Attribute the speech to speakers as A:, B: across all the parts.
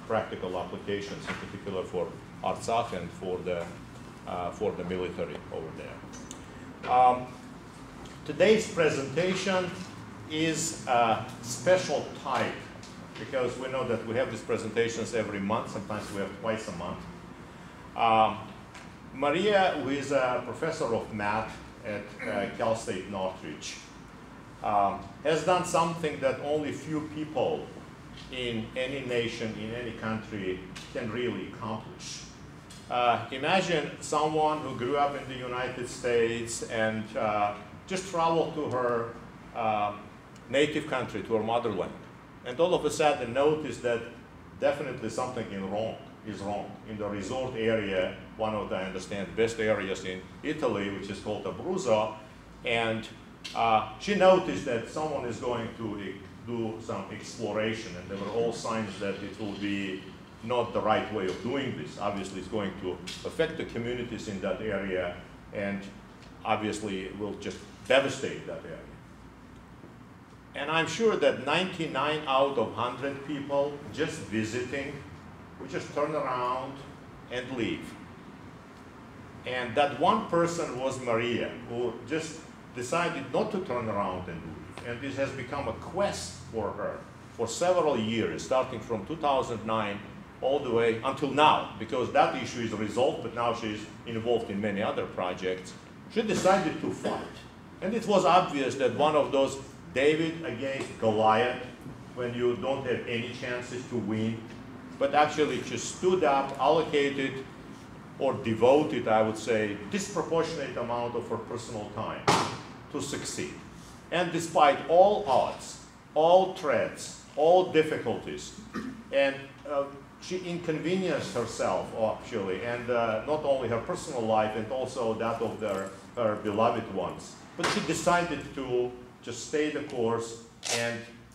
A: practical applications, in particular for Artsakh and for the military over there. Today's presentation is a special type because we know that we have these presentations every month. Sometimes we have twice a month. Maria, who is a professor of math at Cal State Northridge, has done something that only few people in any nation, in any country, can really accomplish. Imagine someone who grew up in the United States and just traveled to her native country, to her motherland, and all of a sudden noticed that definitely something is wrong. In the resort area, one of the, I understand, best areas in Italy, which is called Abruzzo, and she noticed that someone is going to do some exploration, and there were all signs that it will be not the right way of doing this. Obviously, it's going to affect the communities in that area, and obviously it will just devastate that area. And I'm sure that 99 out of 100 people just visiting would just turn around and leave. And that one person was Maria, who just decided not to turn around and leave. And this has become a quest for her for several years, starting from 2009 all the way until now, because that issue is resolved, but now she's involved in many other projects. She decided to fight. And it was obvious that one of those David against Goliath, when you don't have any chances to win, but actually she stood up, allocated, or devoted, I would say, disproportionate amount of her personal time to succeed. And despite all odds, all threats, all difficulties, and she inconvenienced herself, actually, and not only her personal life, and also that of her beloved ones. But she decided to just stay the course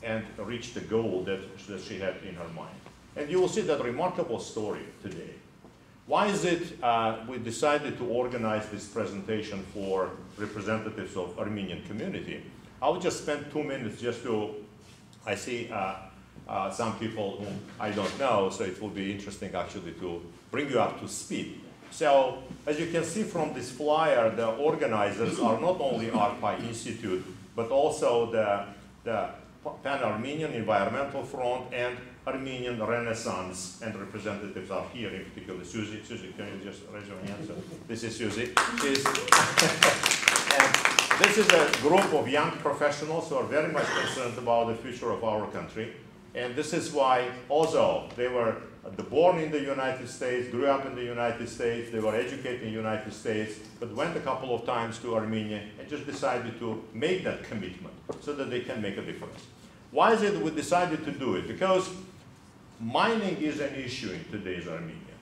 A: and reach the goal that she had in her mind. And you will see that remarkable story today. Why is it we decided to organize this presentation for representatives of Armenian community? I will just spend 2 minutes just to, I see some people whom I don't know, so it will be interesting actually to bring you up to speed. So, as you can see from this flyer, the organizers are not only ARPA Institute, but also the Pan-Armenian Environmental Front and Armenian Renaissance, and representatives are here, in particular Susie. Susie, can you just raise your hand? So this is Susie. And this is a group of young professionals who are very much concerned about the future of our country. And this is why also they were born in the United States, grew up in the United States, they were educated in the United States, but went a couple of times to Armenia and just decided to make that commitment so that they can make a difference. Why is it we decided to do it? Because mining is an issue in today's Armenia.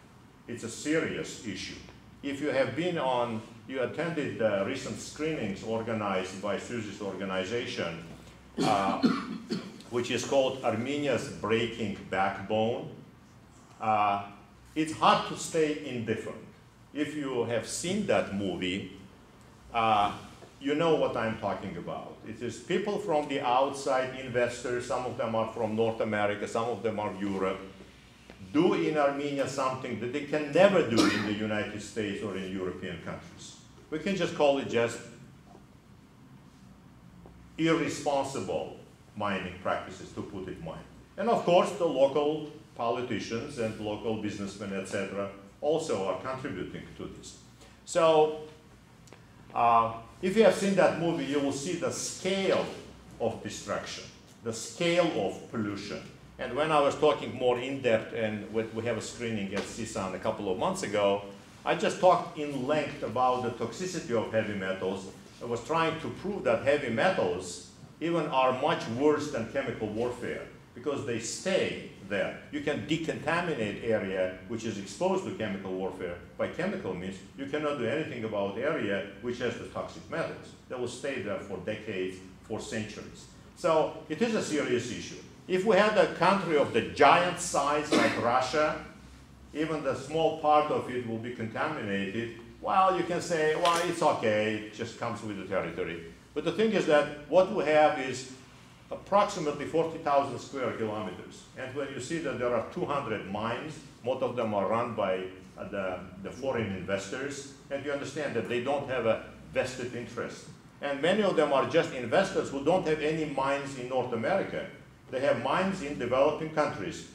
A: It's a serious issue. If you have been on, you attended the recent screenings organized by Susie's organization, which is called Armenia's Breaking Backbone. It's hard to stay indifferent. If you have seen that movie, you know what I'm talking about. It is people from the outside, investors, some of them are from North America, some of them are Europe, do in Armenia something that they can never do in the United States or in European countries. We can just call it just irresponsible mining practices, to put it mildly. And of course, the local politicians and local businessmen, etc., also are contributing to this. So, if you have seen that movie, you will see the scale of destruction, the scale of pollution. And when I was talking more in depth, and we have a screening at CSUN a couple of months ago, I just talked in length about the toxicity of heavy metals. I was trying to prove that heavy metals even are much worse than chemical warfare because they stay there. You can decontaminate area which is exposed to chemical warfare by chemical means. You cannot do anything about area which has the toxic metals. They will stay there for decades, for centuries. So it is a serious issue. If we had a country of the giant size like Russia, even the small part of it will be contaminated. Well, you can say, well, it's okay, it just comes with the territory. But the thing is that what we have is approximately 40,000 square kilometers. And when you see that there are 200 mines, most of them are run by the foreign investors, and you understand that they don't have a vested interest. And many of them are just investors who don't have any mines in North America. They have mines in developing countries.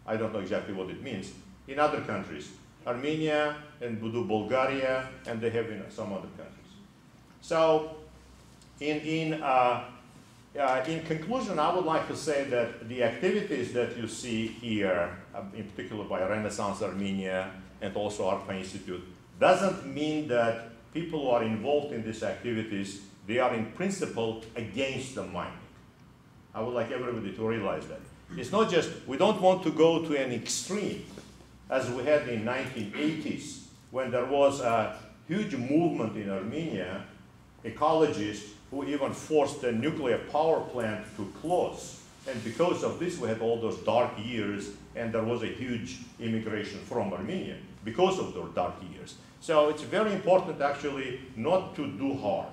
A: I don't know exactly what it means. In other countries, Armenia and Bulgaria, and they have in some other countries. So in conclusion, I would like to say that the activities that you see here, in particular by Renaissance Armenia and also ARPA Institute, doesn't mean that people who are involved in these activities, they are in principle against the mining. I would like everybody to realize that. It's not just, we don't want to go to an extreme, as we had in 1980s, when there was a huge movement in Armenia, ecologists who even forced the nuclear power plant to close. And because of this, we had all those dark years, and there was a huge immigration from Armenia because of those dark years. So it's very important, actually, not to do harm.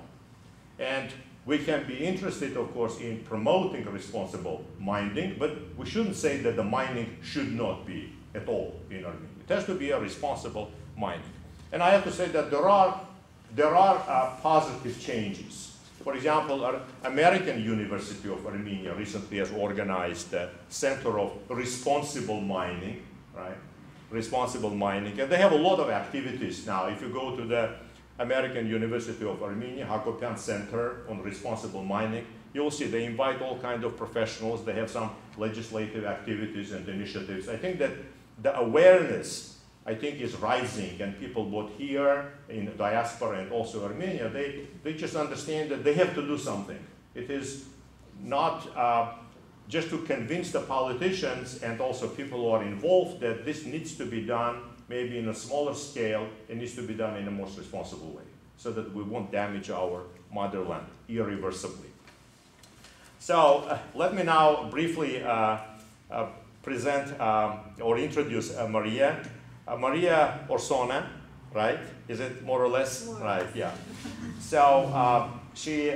A: And we can be interested, of course, in promoting responsible mining, but we shouldn't say that the mining should not be at all in Armenia. It has to be a responsible mining. And I have to say that there are positive changes. For example, American University of Armenia recently has organized a Center of Responsible Mining, right? Responsible mining, and they have a lot of activities now. If you go to the American University of Armenia, Hakopian Center on Responsible Mining, you'll see they invite all kinds of professionals. They have some legislative activities and initiatives. I think that the awareness, I think, is rising, and people both here in the diaspora and also Armenia, they just understand that they have to do something. It is not just to convince the politicians and also people who are involved that this needs to be done maybe in a smaller scale. It needs to be done in a most responsible way so that we won't damage our motherland irreversibly. So let me now briefly present or introduce Maria. Maria Orsona, right? Is it more or less? More right, yeah. So she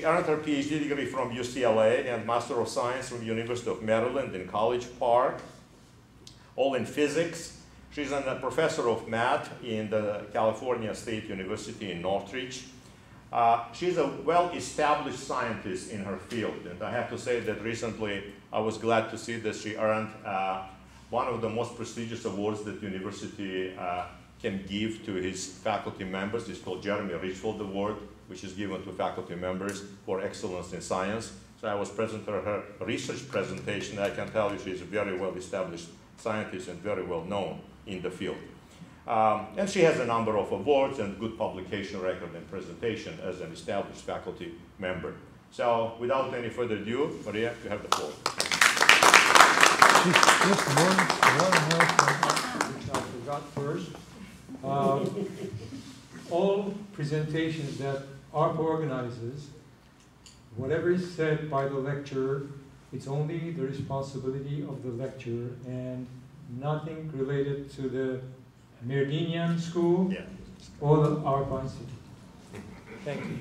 A: earned her PhD degree from UCLA and Master of Science from University of Maryland in College Park, all in physics. She's a professor of math in the California State University in Northridge. She's a well-established scientist in her field, and I have to say that recently I was glad to see that she earned one of the most prestigious awards that university can give to his faculty members. It's called Jeremy Richfield Award, which is given to faculty members for excellence in science. So I was present at her research presentation. I can tell you she's a very well-established scientist and very well known in the field. And she has a number of awards and good publication record and presentation as an established faculty member. So without any further ado, Maria, you have the floor.
B: Just one more thing, which I forgot first. All presentations that ARPA organizes, whatever is said by the lecturer, it's only the responsibility of the lecturer and nothing related to the Merdinian School or the ARPA Institute. Thank you.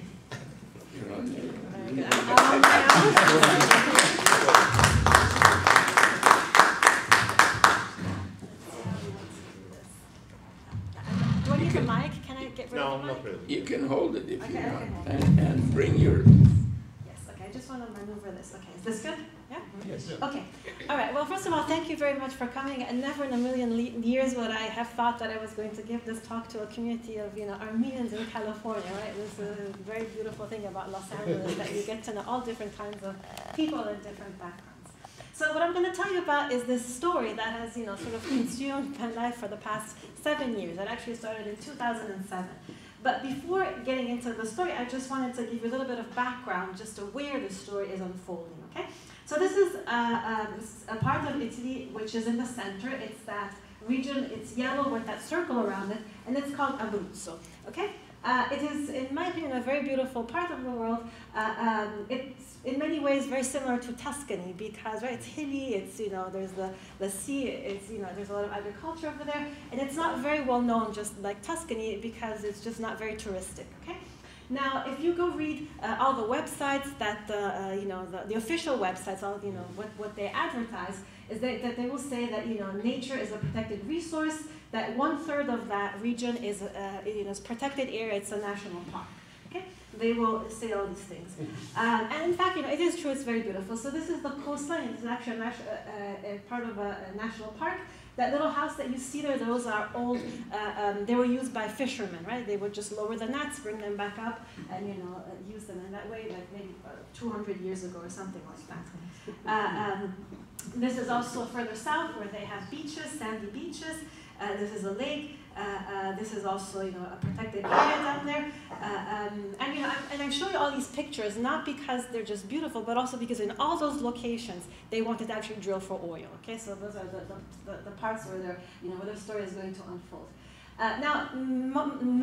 C: Do I need a mic? Can I get rid
A: No,
C: of the mic?
A: not really.
D: You can hold it if you
C: Okay,
D: want,
C: okay.
D: and bring your.
C: Yes, okay, I just want to maneuver this. Okay, is this good? Yeah?
B: Yes.
C: Okay, all right, well, first of all, thank you very much for coming, and never in a million years would I have thought that I was going to give this talk to a community of, Armenians in California, right? This is a very beautiful thing about Los Angeles, that you get to know all different kinds of people and different backgrounds. So what I'm going to tell you about is this story that has, sort of consumed my life for the past 7 years. It actually started in 2007. But before getting into the story, I just wanted to give you a little bit of background just to where the story is unfolding, okay? So this is a part of Italy which is in the center. It's that region, it's yellow with that circle around it, and it's called Abruzzo, okay? It is, in my opinion, a very beautiful part of the world. It's in many ways very similar to Tuscany because, right, it's hilly, it's, there's the sea, it's, there's a lot of agriculture over there, and it's not very well known just like Tuscany because it's just not very touristic, okay? Now, if you go read all the websites that the official websites, all what they advertise, is that they will say that nature is a protected resource. That 1/3 of that region is protected area. It's a national park. Okay, they will say all these things, and in fact, it is true. It's very beautiful. So this is the coastline. It's actually a part of a national park. That little house that you see there, those are old, they were used by fishermen, right? They would just lower the nets, bring them back up, and use them in that way, like maybe 200 years ago or something like that. This is also further south where they have beaches, sandy beaches. This is a lake. This is also, a protected area down there. And I'm showing you all these pictures not because they're just beautiful, but also because in all those locations they wanted to actually drill for oil. Okay, so those are the parts where where the story is going to unfold. Now,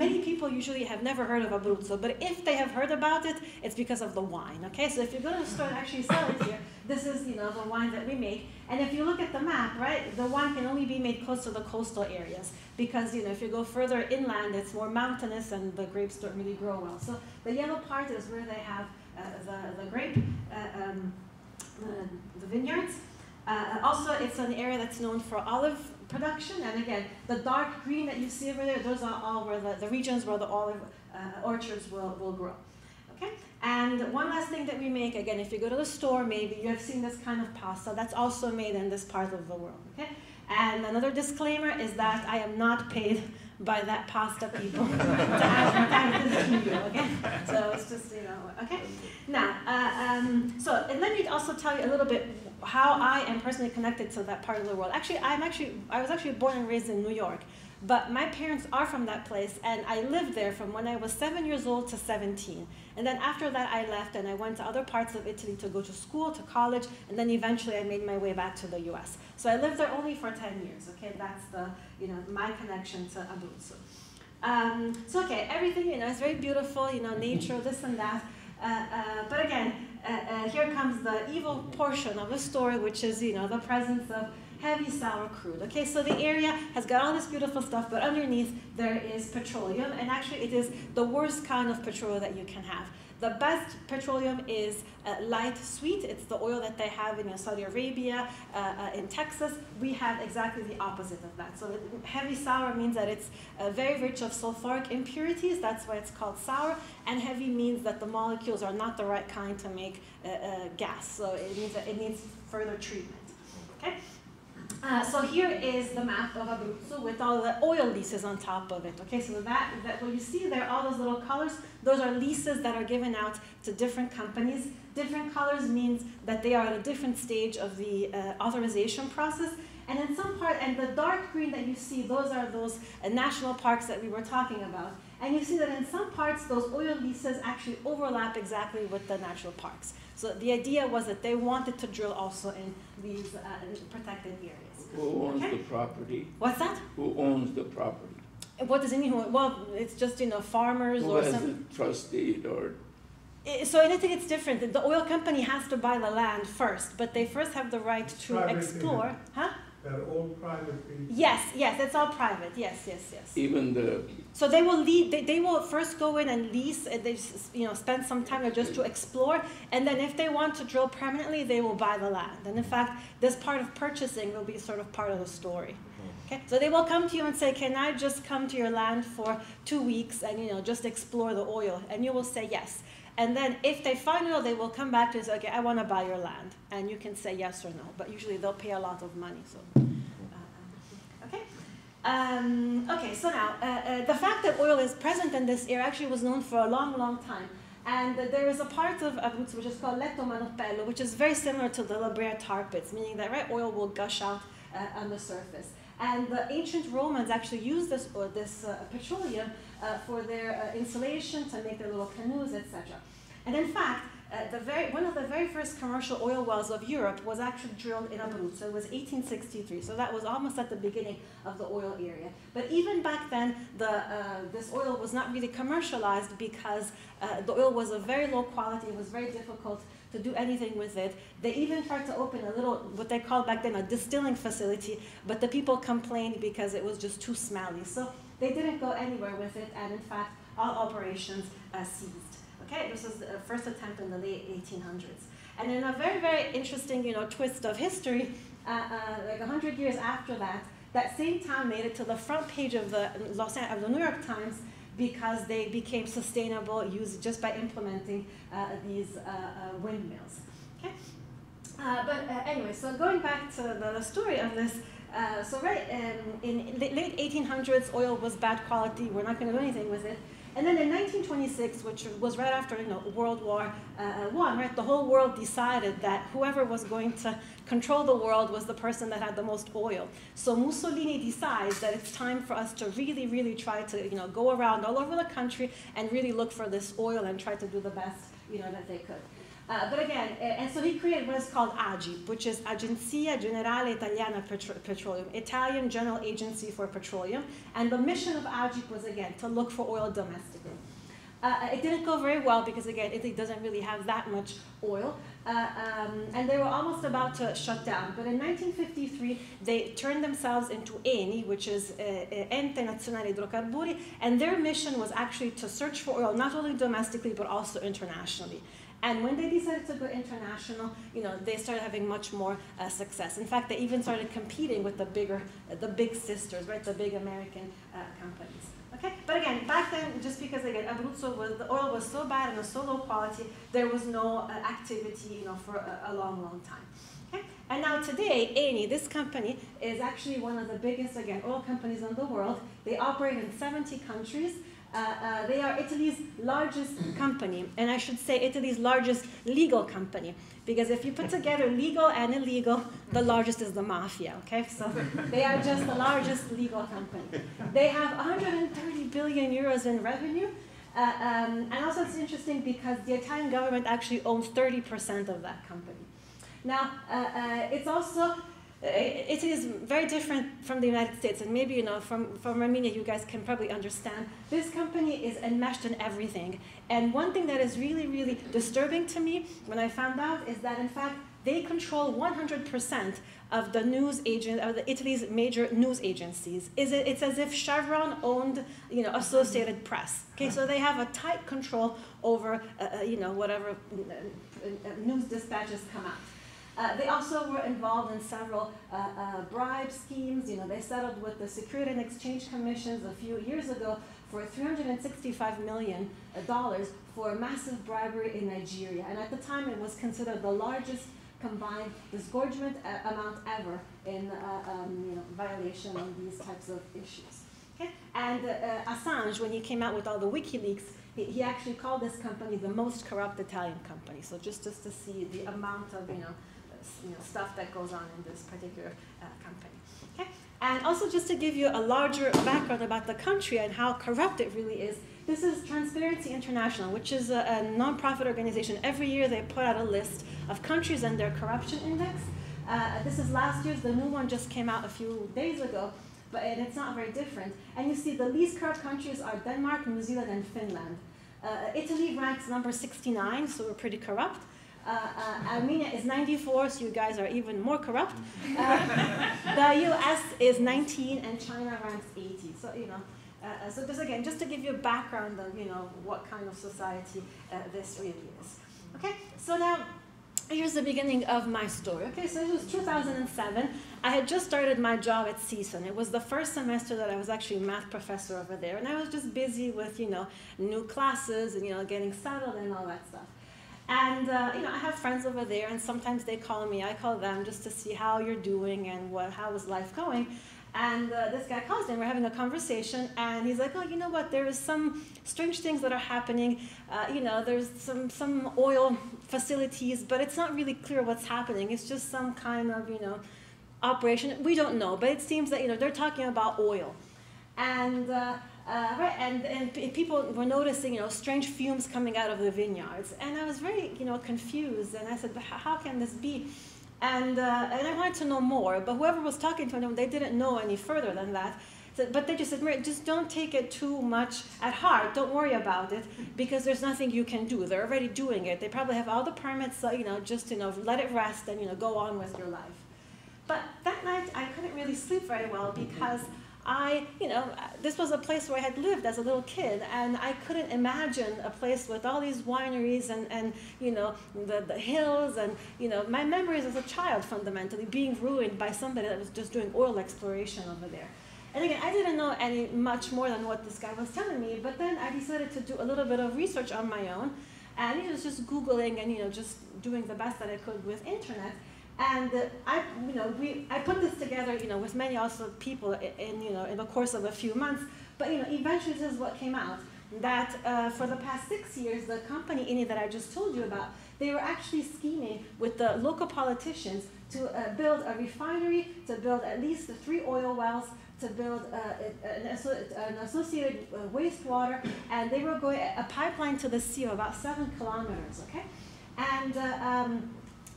C: many people usually have never heard of Abruzzo, but if they have heard about it, it's because of the wine. Okay, so if you go to the store and actually sell it here, this is the wine that we make. And if you look at the map, right, the wine can only be made close to the coastal areas because if you go further inland, it's more mountainous and the grapes don't really grow well. So the yellow part is where they have the grape, the vineyards. Also, it's an area that's known for olive production, and again, the dark green that you see over there, those are all where the regions where the olive orchards will grow. Okay, and one last thing that we make, again, if you go to the store, maybe you have seen this kind of pasta, that's also made in this part of the world. Okay, and another disclaimer is that I am not paid by that pasta people to advertise this to you. Okay, so it's just okay. Now, so and let me also tell you a little bit how I am personally connected to that part of the world. Actually, I was actually born and raised in New York, but my parents are from that place, and I lived there from when I was 7 years old to 17. And then after that, I left, and I went to other parts of Italy to go to school, to college, and then eventually I made my way back to the U.S. So I lived there only for 10 years. Okay, that's the my connection to Abruzzo. So okay, everything is very beautiful, nature, this and that. But again, here comes the evil portion of the story, which is, the presence of heavy sour crude. Okay, so the area has got all this beautiful stuff, but underneath there is petroleum, and actually it is the worst kind of petroleum that you can have. The best petroleum is light sweet. It's the oil that they have in Saudi Arabia, in Texas. We have exactly the opposite of that. So heavy sour means that it's very rich of sulfuric impurities. That's why it's called sour. And heavy means that the molecules are not the right kind to make gas. So it means that it needs further treatment. Okay. So here is the map of Abruzzo with all the oil leases on top of it. Okay, so that what you see there, all those little colors, those are leases that are given out to different companies. Different colors means that they are at a different stage of the authorization process. And in some part, and the dark green that you see, those are those national parks that we were talking about. And you see that in some parts, those oil leases actually overlap exactly with the natural parks. So the idea was that they wanted to drill also in these protected areas.
D: Who owns the property?
C: What's that?
D: Who owns the property?
C: What does it mean? Well, it's just, farmers
D: Who
C: or
D: has
C: some...
D: the trustee or...
C: So I think it's different. The oil company has to buy the land first, but they first have the right to explore. Huh?
E: They're all private people.
C: Yes, it's all private. Yes.
D: Even the...
C: So they will they will first go in and lease, they spend some time there just to explore, and then if they want to drill permanently, they will buy the land. And in fact, this part of purchasing will be sort of part of the story. Okay? So they will come to you and say, can I just come to your land for 2 weeks and just explore the oil? And you will say yes. And then if they find oil, they will come back to you and say, okay, I want to buy your land. And you can say yes or no, but usually they'll pay a lot of money. So, okay. Okay, so now, the fact that oil is present in this area actually was known for a long, long time. And there is a part of Abruzzo which is called Letto Manopello, which is very similar to the La Brea tar pits, meaning that oil will gush out on the surface. And the ancient Romans actually used this petroleum for their insulation, to make their little canoes, etc. And in fact, one of the very first commercial oil wells of Europe was actually drilled in Abruzzo. It was 1863, so that was almost at the beginning of the oil area. But even back then, this oil was not really commercialized because the oil was of very low quality. It was very difficult to do anything with it. They even tried to open a little, what they called back then a distilling facility, but the people complained because it was just too smelly. So they didn't go anywhere with it, and in fact, all operations ceased. Okay, this was the first attempt in the late 1800s. And in a very, very interesting, twist of history, like 100 years after that, that same town made it to the front page of the New York Times because they became sustainable just by implementing these windmills. Okay? Anyway, so going back to the story of this, in late 1800s, oil was bad quality. We're not going to do anything with it. And then in 1926, which was right after World War I, right, the whole world decided that whoever was going to control the world was the person that had the most oil. So Mussolini decides that it's time for us to really, really try to go around all over the country and really look for this oil and try to do the best that they could. But again, and so he created what is called AGI, which is Agenzia Generale Italiana Petroleum, Italian General Agency for Petroleum. And the mission of AGI was, again, to look for oil domestically. It didn't go very well because, again, Italy doesn't really have that much oil. And they were almost about to shut down. But in 1953, they turned themselves into ENI, which is Ente Nazionale Idrocarburi. And their mission was actually to search for oil, not only domestically, but also internationally. And when they decided to go international, they started having much more success. In fact, they even started competing with the big sisters, right, the big American companies. Okay, but again, back then, just because again, Abruzzo the oil was so bad and was so low quality, there was no activity, for a long, long time. Okay, and now today, Eni, this company, is actually one of the biggest, again, oil companies in the world. They operate in 70 countries. They are Italy's largest company, and I should say Italy's largest legal company, because if you put together legal and illegal, the largest is the mafia, okay? So they are just the largest legal company. They have 130 billion euros in revenue, and also it's interesting because the Italian government actually owns 30% of that company. Now, it's also it is very different from the United States, and maybe from Armenia you guys can probably understand. This company is enmeshed in everything, and one thing that is really, really disturbing to me when I found out is that in fact they control 100% of the of Italy's major news agencies. It's as if Chevron owned Associated Press. Okay, so they have a tight control over whatever news dispatches come out. They also were involved in several bribe schemes. They settled with the Security and Exchange Commissions a few years ago for $365 million for massive bribery in Nigeria. And at the time, it was considered the largest combined disgorgement amount ever in violation of these types of issues. Okay? And Assange, when he came out with all the WikiLeaks, he actually called this company the most corrupt Italian company. So just to see the amount of stuff that goes on in this particular company. Okay? And also just to give you a larger background about the country and how corrupt it really is, this is Transparency International, which is a non-profit organization. Every year they put out a list of countries and their corruption index. This is last year's. The new one just came out a few days ago, and it's not very different. And you see the least corrupt countries are Denmark, New Zealand, and Finland. Italy ranks number 69, so we're pretty corrupt. Armenia is 94, so you guys are even more corrupt. The US is 19, and China ranks 80. So, so just again, just to give you a background of, what kind of society this really is. Okay, so now, here's the beginning of my story. Okay, so it was 2007. I had just started my job at CSUN. It was the first semester that I was actually a math professor over there, and I was just busy with, new classes and, getting settled and all that stuff. And, I have friends over there, and sometimes they call me, I call them just to see how you're doing and how is life going. And this guy calls me, and we're having a conversation, and he's like, oh, you know what, there is some strange things that are happening. There's some oil facilities, but it's not really clear what's happening. It's just some kind of, operation. We don't know, but it seems that, they're talking about oil. And, and people were noticing, strange fumes coming out of the vineyards. And I was very, confused, and I said, but how can this be? And I wanted to know more, but whoever was talking to them, they didn't know any further than that. So, but they just said, Maria, just don't take it too much at heart. Don't worry about it, because there's nothing you can do. They're already doing it. They probably have all the permits, so, just, let it rest and, go on with your life. But that night, I couldn't really sleep very well because this was a place where I had lived as a little kid, and I couldn't imagine a place with all these wineries and the hills, and my memories as a child fundamentally being ruined by somebody that was just doing oil exploration over there. And again, I didn't know much more than what this guy was telling me, but then I decided to do a little bit of research on my own, and it was just Googling and just doing the best that I could with internet. And I put this together, with many also people in the course of a few months. But eventually this is what came out, that for the past 6 years, the company INI that I just told you about, they were actually scheming with the local politicians to build a refinery, to build at least 3 oil wells, to build an associated wastewater, and they were going a pipeline to the sea of about 7 kilometers. Okay, and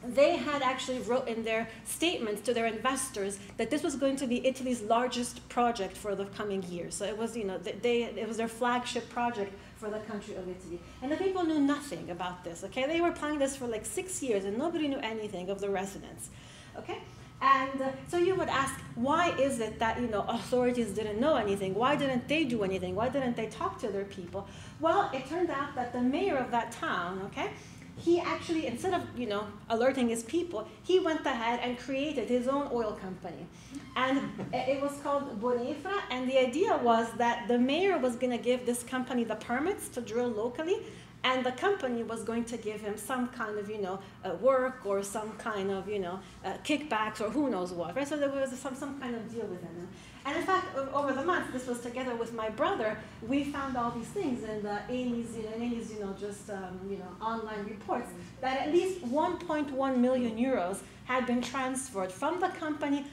C: they had actually wrote in their statements to their investors that this was going to be Italy's largest project for the coming years. So it was, it was their flagship project for the country of Italy. And the people knew nothing about this, okay? They were planning this for like 6 years, and nobody knew anything of the residents, okay? And so you would ask, why is it that, authorities didn't know anything? Why didn't they do anything? Why didn't they talk to their people? Well, it turned out that the mayor of that town, okay, he actually, instead of, alerting his people, he went ahead and created his own oil company. And it was called Bonifra, and the idea was that the mayor was going to give this company the permits to drill locally, and the company was going to give him some kind of, work or some kind of, kickbacks or who knows what, right? So there was some kind of deal with him. And in fact, over the months, this was together with my brother, we found all these things in the Amy's, online reports, that at least 1.1 million euros had been transferred from the company,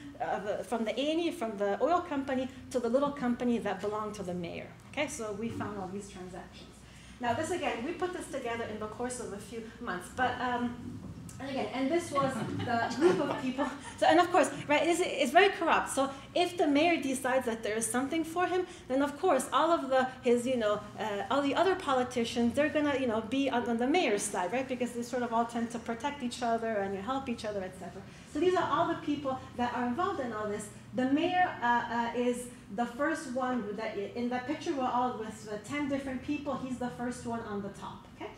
C: from the Eni, from the oil company, to the little company that belonged to the mayor. Okay, so we found all these transactions. Now this again, we put this together in the course of a few months, but and again, and this was the group of people. So, and of course, right, it's very corrupt. So if the mayor decides that there is something for him, then of course all of all the other politicians, they're gonna, be on the mayor's side, right? Because they sort of all tend to protect each other and help each other, etc. So these are all the people that are involved in all this. The mayor is the first one that in that picture we're all with 10 different people. He's the first one on the top. Okay.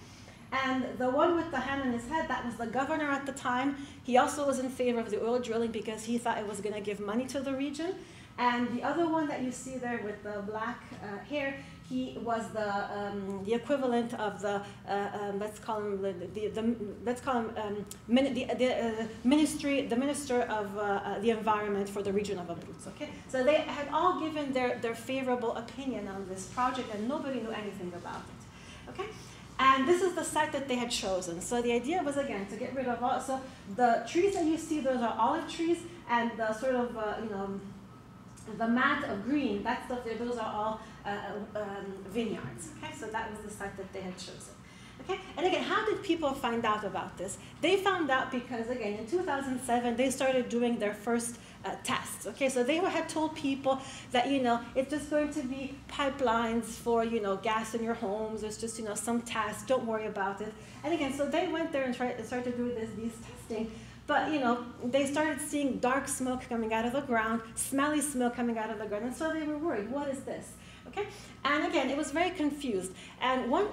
C: And the one with the hand on his head, that was the governor at the time. He also was in favor of the oil drilling because he thought it was going to give money to the region. And the other one that you see there with the black hair, he was the equivalent of the let's call him the minister of the environment for the region of Abruzzo. Okay, so they had all given their favorable opinion on this project, and nobody knew anything about it. Okay. And this is the site that they had chosen. So the idea was, again, to get rid of all, so the trees that you see, those are olive trees, and the sort of, the mat of green, that stuff there, those are all vineyards. Okay, so that was the site that they had chosen. Okay, and again, how did people find out about this? They found out because, again, in 2007, they started doing their first tests. Okay, so they had told people that, it's just going to be pipelines for, gas in your homes. It's just, some tests. Don't worry about it. And again, so they went there and started to do these testing. But, they started seeing dark smoke coming out of the ground, smelly smoke coming out of the ground. And so they were worried, what is this? Okay, and again, it was very confused. And one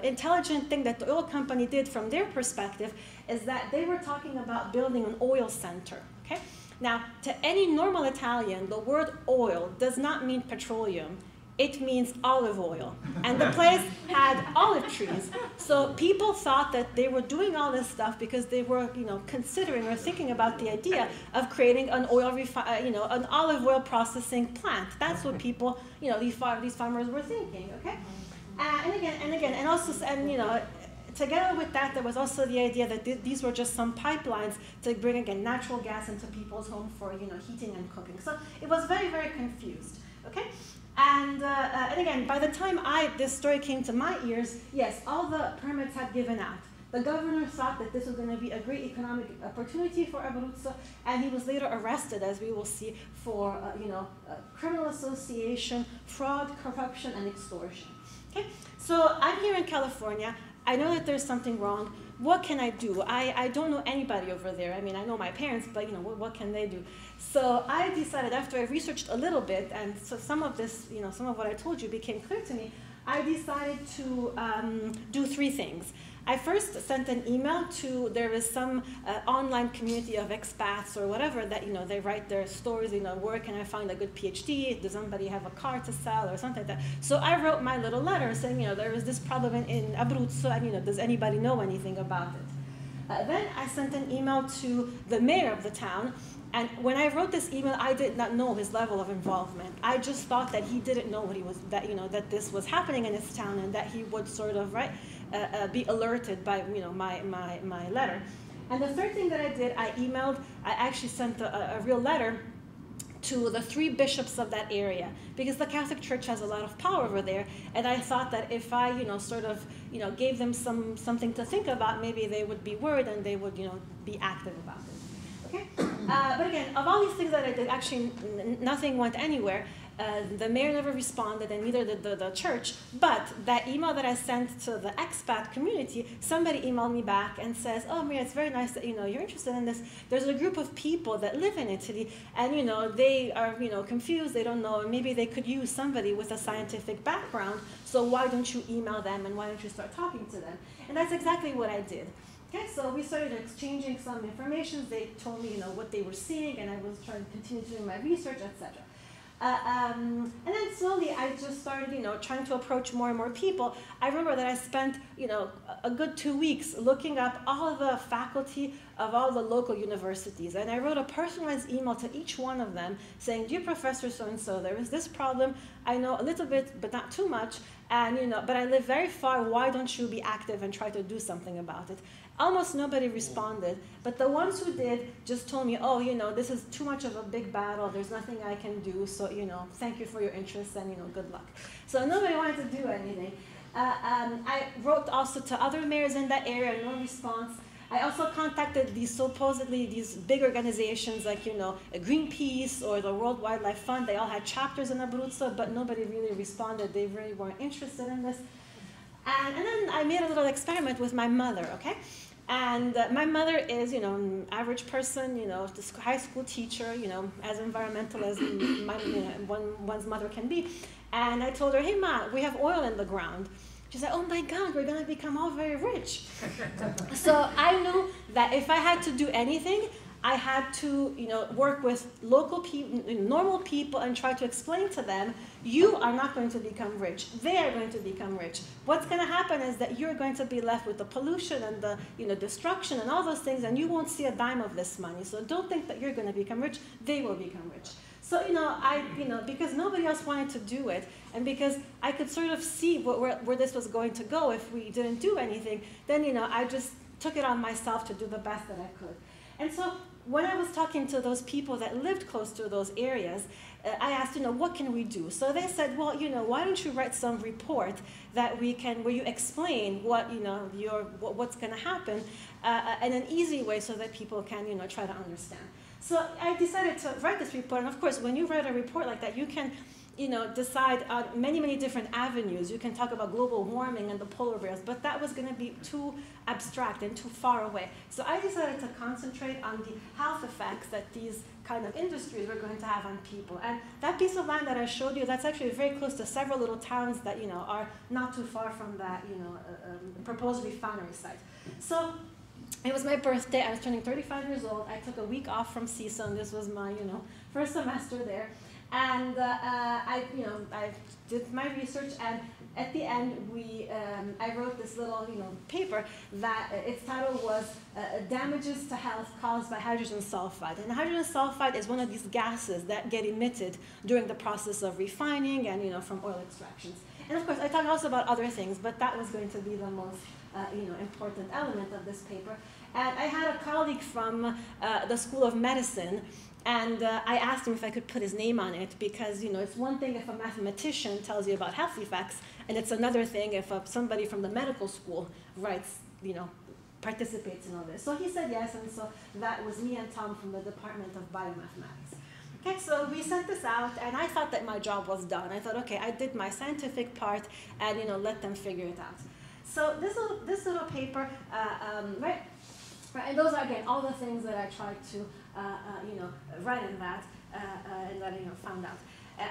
C: intelligent thing that the oil company did from their perspective is that they were talking about building an oil center. Okay, now to any normal Italian, the word oil does not mean petroleum. It means olive oil. And the place had olive trees. So people thought that they were doing all this stuff because they were, considering or thinking about the idea of creating an an olive oil processing plant. That's what people, these farmers were thinking, okay? And also, together with that, there was also the idea that these were just some pipelines to bring, again, natural gas into people's homes for, heating and cooking. So it was very, very confused, okay? And again, by the time this story came to my ears, yes, all the permits had given out. The governor thought that this was going to be a great economic opportunity for Abruzzo, and he was later arrested, as we will see, for criminal association, fraud, corruption, and extortion. Okay, so I'm here in California. I know that there's something wrong, what can I do? I don't know anybody over there. I mean, I know my parents, but what can they do? So I decided, after I researched a little bit, and so some of this, some of what I told you became clear to me, I decided to do 3 things. I first sent an email to, there is some online community of expats or whatever that, they write their stories, where can I find a good PhD? Does somebody have a car to sell or something like that? So I wrote my little letter saying, there is this problem in Abruzzo, and, does anybody know anything about it? Then I sent an email to the mayor of the town. And when I wrote this email, I did not know his level of involvement. I just thought that he didn't know what he was, that this was happening in his town, and that he would sort of, be alerted by, my letter. And the third thing that I did, I actually sent a real letter to the 3 bishops of that area, because the Catholic Church has a lot of power over there, and I thought that if I, gave them something to think about, maybe they would be worried and they would, be active about it. Okay? But again, of all these things that I did, actually nothing went anywhere. The mayor never responded, and neither did the church. But that email that I sent to the expat community, somebody emailed me back and says, "Oh, Maria, it's very nice that you're interested in this. There's a group of people that live in Italy, and they are confused. They don't know, and maybe they could use somebody with a scientific background. So why don't you email them, and why don't you start talking to them?" And that's exactly what I did. Okay, so we started exchanging some information. They told me, what they were seeing, and I was trying to continue doing my research, etc. And then slowly I just started, trying to approach more and more people. I remember that I spent, a good 2 weeks looking up all of the faculty of all the local universities. And I wrote a personalized email to each one of them saying, "Dear Professor so-and-so, there is this problem. I know a little bit, but not too much. And, but I live very far. Why don't you be active and try to do something about it?" Almost nobody responded, but the ones who did just told me, "Oh, this is too much of a big battle. There's nothing I can do. So, thank you for your interest, and, good luck." So nobody wanted to do anything. I wrote also to other mayors in that area, no response. I also contacted these big organizations like, Greenpeace or the World Wildlife Fund. They all had chapters in Abruzzo, but nobody really responded. They really weren't interested in this. And then I made a little experiment with my mother, okay? And my mother is, an average person, this high school teacher, as environmental as one's mother can be. And I told her, "Hey, Ma, we have oil in the ground." She said, "Oh my God, we're going to become all very rich." So I knew that if I had to do anything, I had to, work with local people, normal people, and try to explain to them, you are not going to become rich. They are going to become rich. What's going to happen is that you're going to be left with the pollution and the, destruction and all those things, and you won't see a dime of this money. So don't think that you're going to become rich. They will become rich. So, because nobody else wanted to do it, and because I could sort of see where this was going to go if we didn't do anything, then, I just took it on myself to do the best that I could. And so when I was talking to those people that lived close to those areas, I asked, what can we do? So they said, well, why don't you write some report that where you explain what, what's going to happen in an easy way so that people can, try to understand. So I decided to write this report. And of course, when you write a report like that, you can decide on many, many different avenues. You can talk about global warming and the polar bears, but that was going to be too abstract and too far away. So I decided to concentrate on the health effects that these kind of industries were going to have on people. And that piece of land that I showed you, that's actually very close to several little towns that, are not too far from that, proposed refinery site. So it was my birthday. I was turning 35 years old. I took a week off from CISA, and this was my, first semester there. And I did my research, and at the end, I wrote this little, paper that its title was "Damages to Health Caused by Hydrogen Sulfide." And hydrogen sulfide is one of these gases that get emitted during the process of refining and, from oil extractions. And of course, I talked also about other things, but that was going to be the most, important element of this paper. And I had a colleague from the School of Medicine. And I asked him if I could put his name on it because, it's one thing if a mathematician tells you about health effects, and it's another thing if somebody from the medical school writes, participates in all this. So he said yes, and so that was me and Tom from the Department of Biomathematics. Okay, so we sent this out, and I thought that my job was done. I thought, okay, I did my scientific part, and, let them figure it out. So this little paper, right? And those are, again, all the things that I tried to, write in that, and that I found out.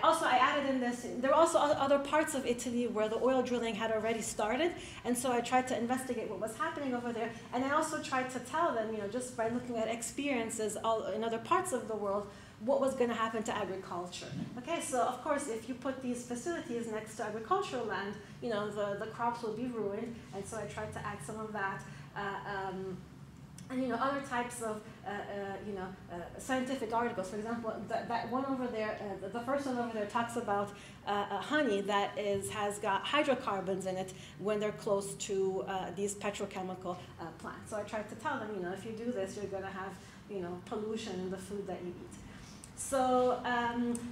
C: Also, I added in this, there were also other parts of Italy where the oil drilling had already started, and so I tried to investigate what was happening over there, and I also tried to tell them, just by looking at experiences in other parts of the world, what was going to happen to agriculture. Okay, so of course, if you put these facilities next to agricultural land, the crops will be ruined, and so I tried to add some of that. And other types of scientific articles. For example, that one over there, the first one over there talks about honey that has got hydrocarbons in it when they're close to these petrochemical plants. So I tried to tell them, if you do this, you're going to have pollution in the food that you eat. So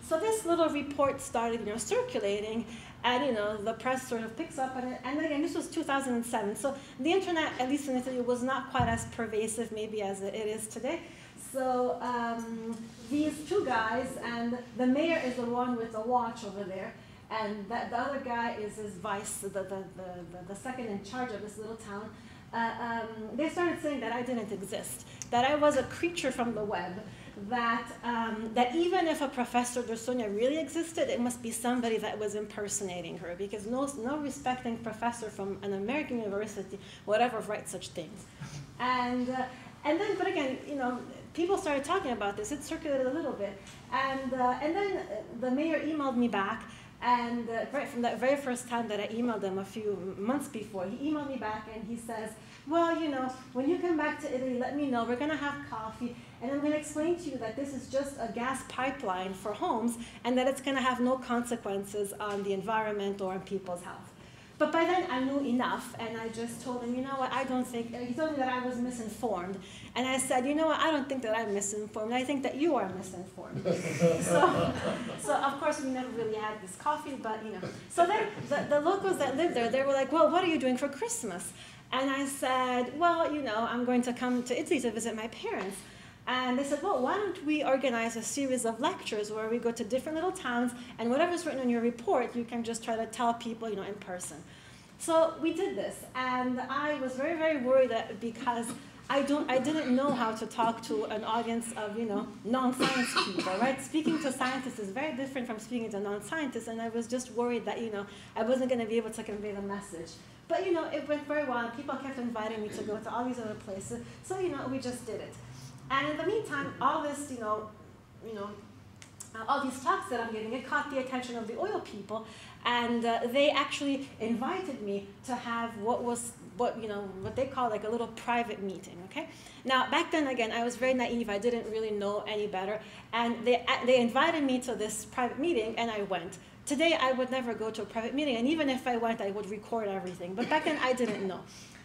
C: so this little report started circulating. And the press sort of picks up on it. And again, this was 2007. So the internet, at least in Italy, was not quite as pervasive maybe as it is today. So these two guys, and the mayor is the one with the watch over there, and the other guy is his vice, the second in charge of this little town. They started saying that I didn't exist, that I was a creature from the web, that even if a Professor D'Orsogna really existed, it must be somebody that was impersonating her, because no respecting professor from an American university would ever write such things. And then, but again, people started talking about this. It circulated a little bit, and then the mayor emailed me back. And right from that very first time that I emailed him a few months before, he emailed me back and he says, well, when you come back to Italy, let me know. We're going to have coffee, and I'm going to explain to you that this is just a gas pipeline for homes and that it's going to have no consequences on the environment or on people's health. But by then, I knew enough, and I just told him, what, I don't think, he told me that I was misinformed. And I said, what, I don't think that I'm misinformed. I think that you are misinformed. so of course, we never really had this coffee, but, So then the locals that lived there, they were like, well, what are you doing for Christmas? And I said, well, I'm going to come to Italy to visit my parents. And they said, well, why don't we organize a series of lectures where we go to different little towns, and whatever's written in your report, you can just try to tell people, in person. So we did this, and I was very, very worried that because I didn't know how to talk to an audience of, non-science people, right? Speaking to scientists is very different from speaking to non-scientists, and I was just worried that, I wasn't going to be able to convey the message. But, it went very well, and people kept inviting me to go to all these other places, so, we just did it. And in the meantime, all this, all these talks that I'm giving, it caught the attention of the oil people, and they actually invited me to have what they call like a little private meeting. Okay. Now back then, again, I was very naive. I didn't really know any better, and they invited me to this private meeting, and I went. Today, I would never go to a private meeting, and even if I went, I would record everything. But back then, I didn't know.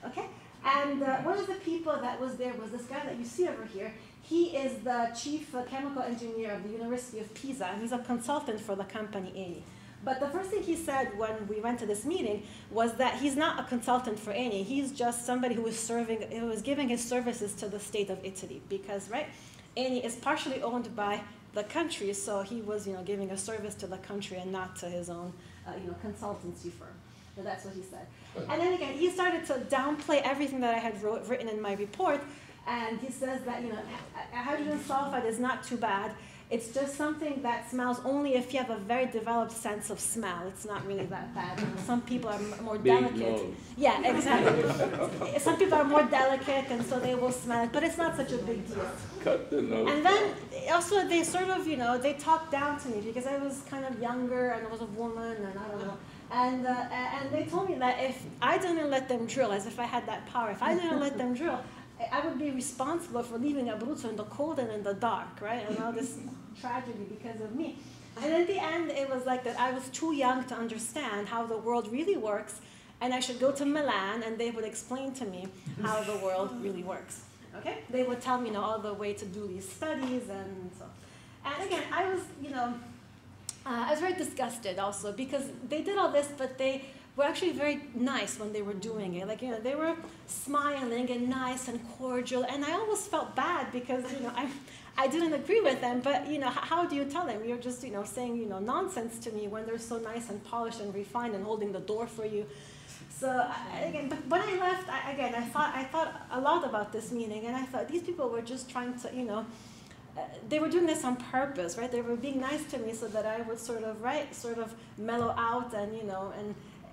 C: Okay. And one of the people that was there was this guy that you see over here. He is the chief chemical engineer of the University of Pisa, and he's a consultant for the company Eni. But the first thing he said when we went to this meeting was that he's not a consultant for Eni. He's just somebody who was giving his services to the state of Italy, because Eni is partially owned by the country, so he was giving a service to the country and not to his own consultancy firm. So that's what he said. And then again, he started to downplay everything that I had written in my report, and he says that hydrogen sulfide is not too bad. It's just something that smells only if you have a very developed sense of smell. It's not really that bad. Some people are more delicate.
D: Nose.
C: Yeah, exactly. Some people are more delicate, and so they will smell it, but it's not such a big deal.
D: Cut the nose.
C: And then also they sort of, they talked down to me because I was kind of younger and I was a woman, and I don't know. And they told me that if I didn't let them drill, as if I had that power, if I didn't let them drill, I would be responsible for leaving Abruzzo in the cold and in the dark, right? And all this tragedy because of me. And in the end, it was like that I was too young to understand how the world really works, and I should go to Milan, and they would explain to me how the world really works. Okay? They would tell me, all the way to do these studies and so. And again, I was very disgusted also because they did all this, but they were actually very nice when they were doing it. Like, they were smiling and nice and cordial, and I almost felt bad because, I didn't agree with them, but, how do you tell them? You're just, saying, nonsense to me when they're so nice and polished and refined and holding the door for you. So again, but when I left, I thought a lot about this meeting, and I thought these people were just trying to, you know, they were doing this on purpose, right? They were being nice to me so that I would sort of mellow out and, you know,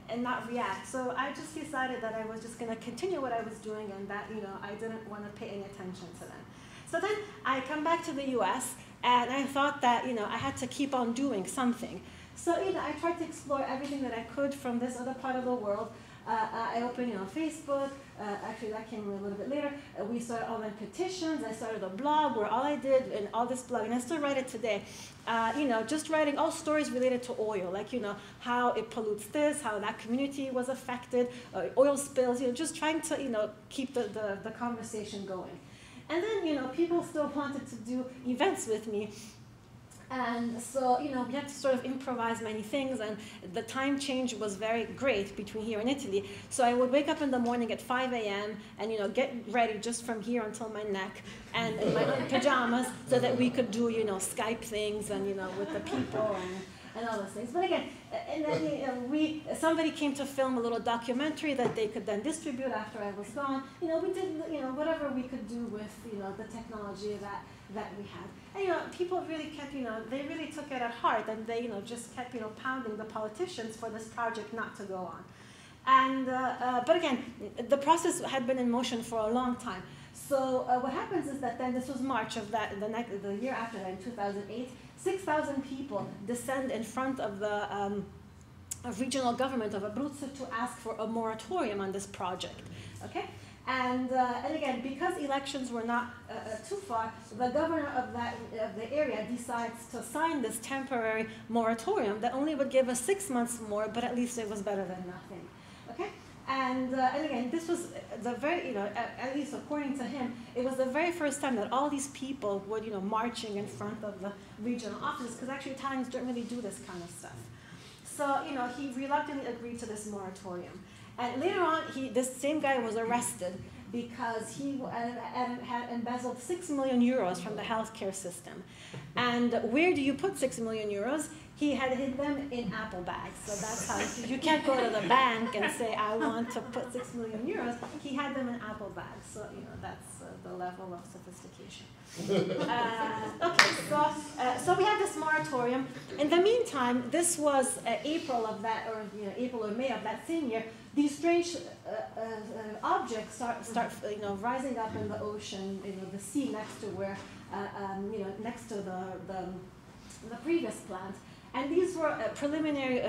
C: and not react. So I just decided that I was just going to continue what I was doing, and that, you know, I didn't want to pay any attention to them. So then I come back to the US, and I thought that, you know, I had to keep on doing something. So, you know, I tried to explore everything that I could from this other part of the world. I opened, you know, Facebook. Actually, that came a little bit later. We started online petitions. I started a blog where all I did, and all this blog, and I still write it today, you know, just writing all stories related to oil, like, you know, how it pollutes this, how that community was affected, oil spills, you know, just trying to, you know, keep the conversation going. And then, you know, people still wanted to do events with me. And so, you know, we had to sort of improvise many things, and the time change was very great between here and Italy. So I would wake up in the morning at 5 a.m. and, you know, get ready just from here until my neck and in my pajamas so that we could do, you know, Skype things and, you know, with the people and all those things. But again, and then, you know, somebody came to film a little documentary that they could then distribute after I was gone. You know, we did, you know, whatever we could do with, you know, the technology that we had. And, you know, people really kept, you know, they really took it at heart, and they, you know, just kept, you know, pounding the politicians for this project not to go on. And, but again, the process had been in motion for a long time. So what happens is that then, this was March of that, the year after that, in 2008, 6,000 people descend in front of the regional government of Abruzzo to ask for a moratorium on this project, okay? And again, because elections were not too far, the governor of the area decides to sign this temporary moratorium that only would give us 6 months more, but at least it was better than nothing, okay? And again, this was the very, you know, at least according to him, it was the very first time that all these people were, you know, marching in front of the regional offices, because actually Italians don't really do this kind of stuff. So, you know, he reluctantly agreed to this moratorium. And later on, this same guy was arrested because he had embezzled 6 million euros from the healthcare system. And where do you put 6 million euros? He had hid them in Apple bags. So that's how, you can't go to the bank and say, I want to put 6 million euros. He had them in Apple bags. So, you know, that's the level of sophistication. Okay, so we had this moratorium. In the meantime, this was April of that, or, you know, April or May of that same year. These strange objects start, you know, rising up in the ocean, you know, the sea next to where, you know, next to the previous plant. And these were preliminary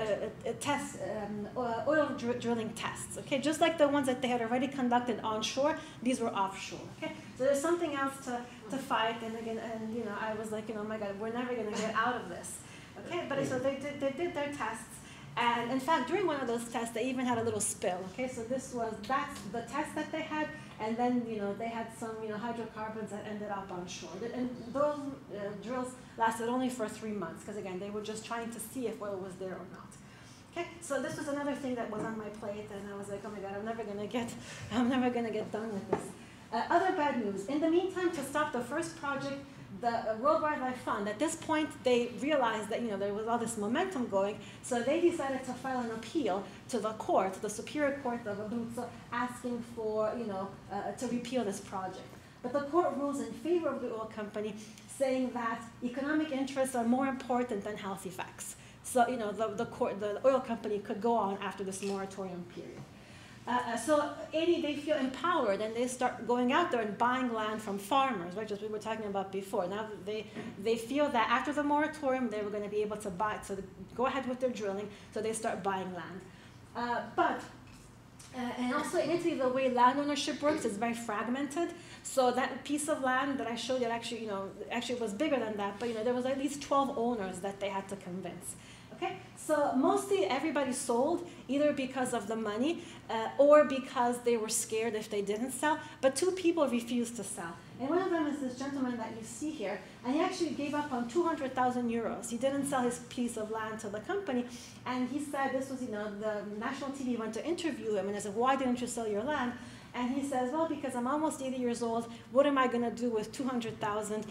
C: tests, oil drilling tests, okay? Just like the ones that they had already conducted onshore, these were offshore, okay? So there's something else to fight, and again, and, you know, I was like, you know, oh my God, we're never gonna get out of this, okay? But so they did their tests, and in fact, during one of those tests, they even had a little spill, okay? So that's the test that they had, and then, you know, they had some, you know, hydrocarbons that ended up on shore. And those drills lasted only for 3 months, because again, they were just trying to see if oil was there or not. Okay, so this was another thing that was on my plate, and I was like, oh my God, I'm never gonna get done with this. Other bad news. In the meantime, to stop the first project, the World Wildlife Fund, at this point, they realized that, you know, there was all this momentum going, so they decided to file an appeal to the court, the Superior Court of Abruzzo, asking for, you know, to repeal this project. But the court rules in favor of the oil company, saying that economic interests are more important than health effects. So, you know, the oil company could go on after this moratorium period. So they feel empowered, and they start going out there and buying land from farmers, right, just we were talking about before. Now they feel that after the moratorium, they were going to be able to go ahead with their drilling, so they start buying land. And also in Italy, the way land ownership works is very fragmented. So that piece of land that I showed you, actually, you know, actually was bigger than that, but, you know, there was at least 12 owners that they had to convince. Okay, so mostly everybody sold, either because of the money or because they were scared if they didn't sell, but 2 people refused to sell. And one of them is this gentleman that you see here, and he actually gave up on 200,000 euros. He didn't sell his piece of land to the company, and he said, this was, you know, the national TV went to interview him, and they said, why didn't you sell your land? And he says, well, because I'm almost 80 years old, what am I going to do with 200,000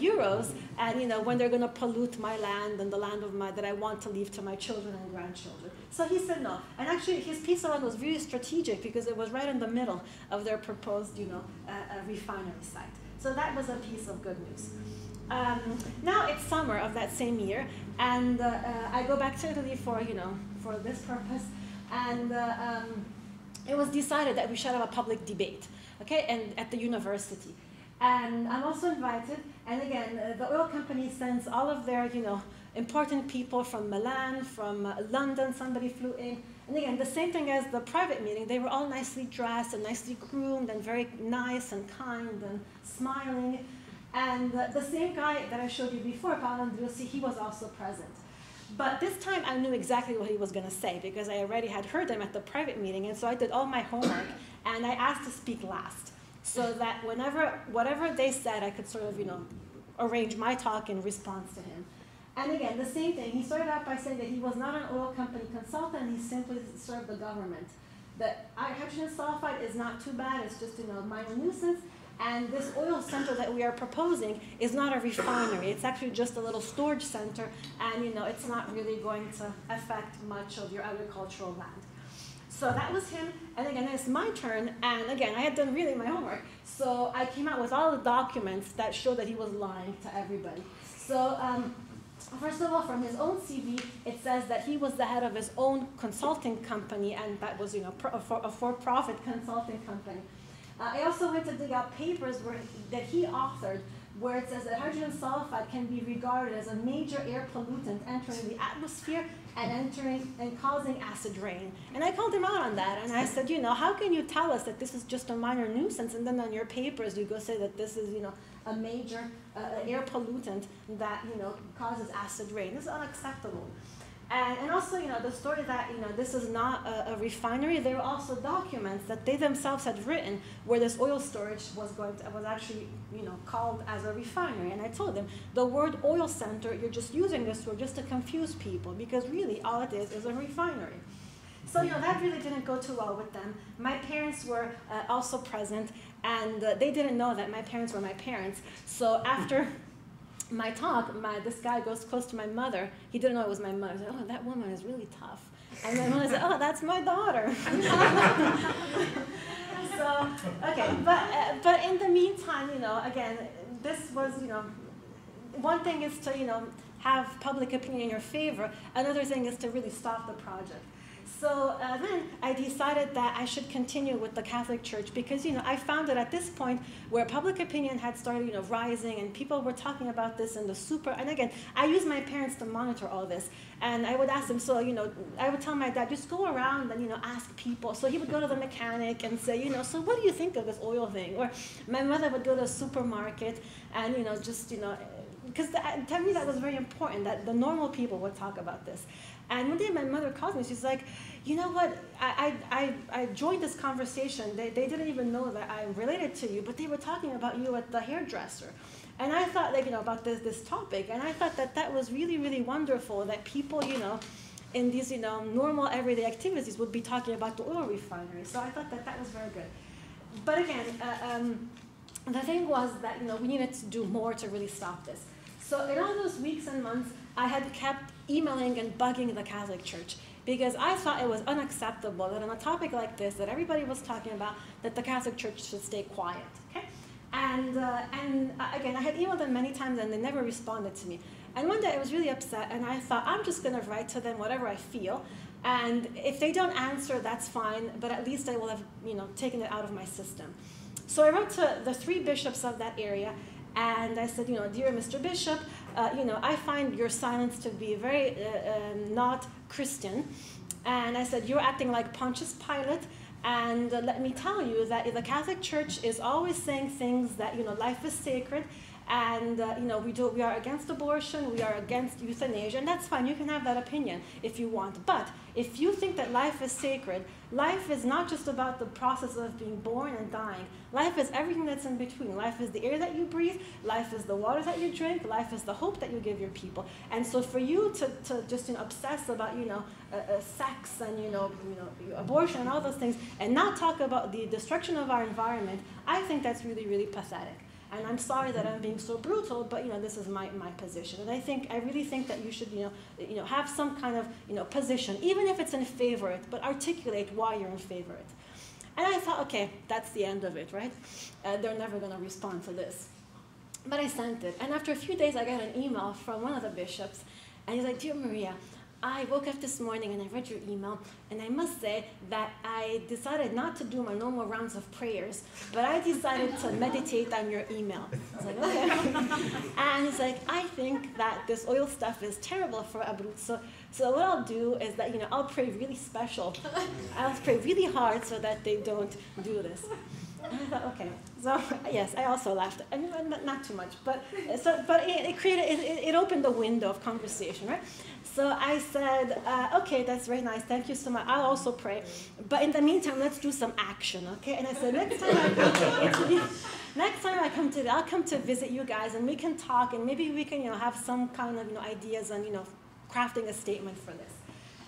C: euros? And, you know, when they're going to pollute my land and the land of that I want to leave to my children and grandchildren. So he said no. And actually, his piece of land was really strategic because it was right in the middle of their proposed, you know, refinery site. So that was a piece of good news. Now it's summer of that same year, and I go back to Italy for, you know, for this purpose, and it was decided that we should have a public debate, okay, and at the university. And I'm also invited, and again, the oil company sends all of their, you know, important people from Milan, from London, somebody flew in. And again, the same thing as the private meeting, they were all nicely dressed and nicely groomed and very nice and kind and smiling. And the same guy that I showed you before, Paolo Andriossi, he was also present. But this time I knew exactly what he was going to say because I already had heard him at the private meeting, and so I did all my homework, and I asked to speak last so that whatever they said, I could sort of, you know, arrange my talk in response to him. And again, the same thing. He started out by saying that he was not an oil company consultant, he simply served the government. That hydrogen sulfide is not too bad, it's just, you know, a minor nuisance. And this oil center that we are proposing is not a refinery. It's actually just a little storage center, and, you know, it's not really going to affect much of your agricultural land. So that was him, and again, it's my turn, and again, I had done really my homework. So I came out with all the documents that show that he was lying to everybody. So first of all, from his own CV, it says that he was the head of his own consulting company, and that was, you know, a for-profit consulting company. I also went to dig out papers that he authored where it says that hydrogen sulfide can be regarded as a major air pollutant entering the atmosphere and causing acid rain. And I called him out on that, and I said, you know, how can you tell us that this is just a minor nuisance, and then on your papers you go say that this is, you know, a major air pollutant that, you know, causes acid rain? This is unacceptable. And also, you know, the story that, you know, this is not a refinery, there were also documents that they themselves had written where this oil storage was actually, you know, called as a refinery. And I told them, the word oil center, you're just using this word just to confuse people, because really all it is a refinery. So, you know, that really didn't go too well with them. My parents were also present, and they didn't know that my parents were my parents. So after my talk, this guy goes close to my mother. He didn't know it was my mother. He said, oh, that woman is really tough. And my mother said, oh, that's my daughter. So, okay, but in the meantime, you know, again, this was, you know, one thing is to, you know, have public opinion in your favor. Another thing is to really stop the project. So then I decided that I should continue with the Catholic Church because, you know, I found that at this point where public opinion had started, you know, rising and people were talking about this in the and again, I used my parents to monitor all this. And I would ask them, so, you know, I would tell my dad, just go around and, you know, ask people. So he would go to the mechanic and say, you know, so what do you think of this oil thing? Or my mother would go to a supermarket and, you know, just, you know, because to me that was very important that the normal people would talk about this. And one day my mother called me, she's like, you know what, I joined this conversation. They didn't even know that I'm related to you, but they were talking about you at the hairdresser. And I thought, like, you know, about this topic, and I thought that that was really, really wonderful that people, you know, in these, you know, normal everyday activities would be talking about the oil refinery. So I thought that that was very good. But again, the thing was that, you know, we needed to do more to really stop this. So in all those weeks and months, I had kept emailing and bugging the Catholic Church because I thought it was unacceptable that on a topic like this that everybody was talking about, that the Catholic Church should stay quiet, okay? And again, I had emailed them many times and they never responded to me. And one day I was really upset and I thought, I'm just gonna write to them whatever I feel, and if they don't answer, that's fine, but at least I will have, you know, taken it out of my system. So I wrote to the 3 bishops of that area, and I said, you know, dear Mr. Bishop, you know, I find your silence to be very not Christian. And I said, you're acting like Pontius Pilate, and let me tell you that the Catholic Church is always saying things that, you know, life is sacred, And we are against abortion, we are against euthanasia, and that's fine. You can have that opinion if you want. But if you think that life is sacred, life is not just about the process of being born and dying. Life is everything that's in between. Life is the air that you breathe. Life is the water that you drink. Life is the hope that you give your people. And so for you to just obsess about sex and abortion and all those things, and not talk about the destruction of our environment, I think that's really, really pathetic. And I'm sorry that I'm being so brutal, but this is my position. And I really think that you should have some kind of position, even if it's in favor of it, but articulate why you're in favor of it. And I thought, okay, that's the end of it, right? They're never going to respond to this. But I sent it, and after a few days, I got an email from one of the bishops, and he's like, "Dear Maria, I woke up this morning and I read your email, and I must say that I decided not to do my normal rounds of prayers, but I decided to meditate on your email." I was like, okay. And he's like, "I think that this oil stuff is terrible for Abruzzo, so what I'll do is that, I'll pray really special. I'll pray really hard so that they don't do this." And I thought, okay. So yes, I also laughed. I mean, not too much, but it opened a window of conversation, right? So I said, okay, that's very nice. Thank you so much. I'll also pray, but in the meantime, let's do some action, okay? And I said, next time I come to, I'll come to visit you guys, and we can talk, and maybe we can, have some kind of, ideas on, crafting a statement for this.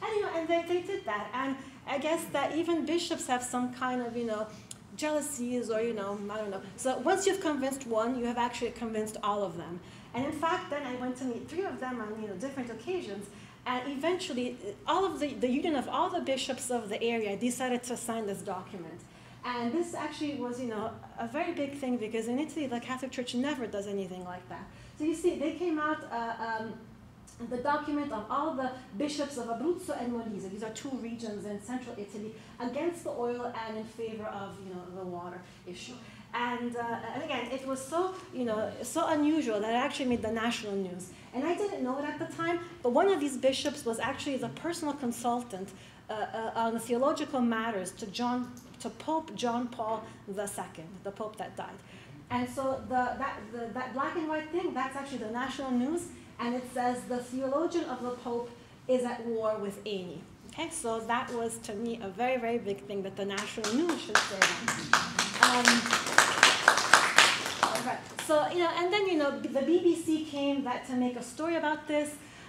C: And they did that, and I guess that even bishops have some kind of, jealousies, or I don't know. So once you've convinced one, you have actually convinced all of them. And in fact, then I went to meet 3 of them on different occasions, and eventually all of the union of all the bishops of the area decided to sign this document. And this actually was a very big thing, because in Italy the Catholic Church never does anything like that. So you see, they came out the document of all the bishops of Abruzzo and Molise. These are 2 regions in central Italy, against the oil and in favor of the water issue. And again, it was so so unusual that it actually made the national news. And I didn't know it at the time, but one of these bishops was actually the personal consultant on the theological matters to Pope John Paul II, the Pope that died. And so that black and white thing, that's actually the national news. And it says, "The theologian of the Pope is at war with Amy." Okay, so that was, to me, a very, very big thing that the national news should say that. Right. So, and then, the BBC came to make a story about this.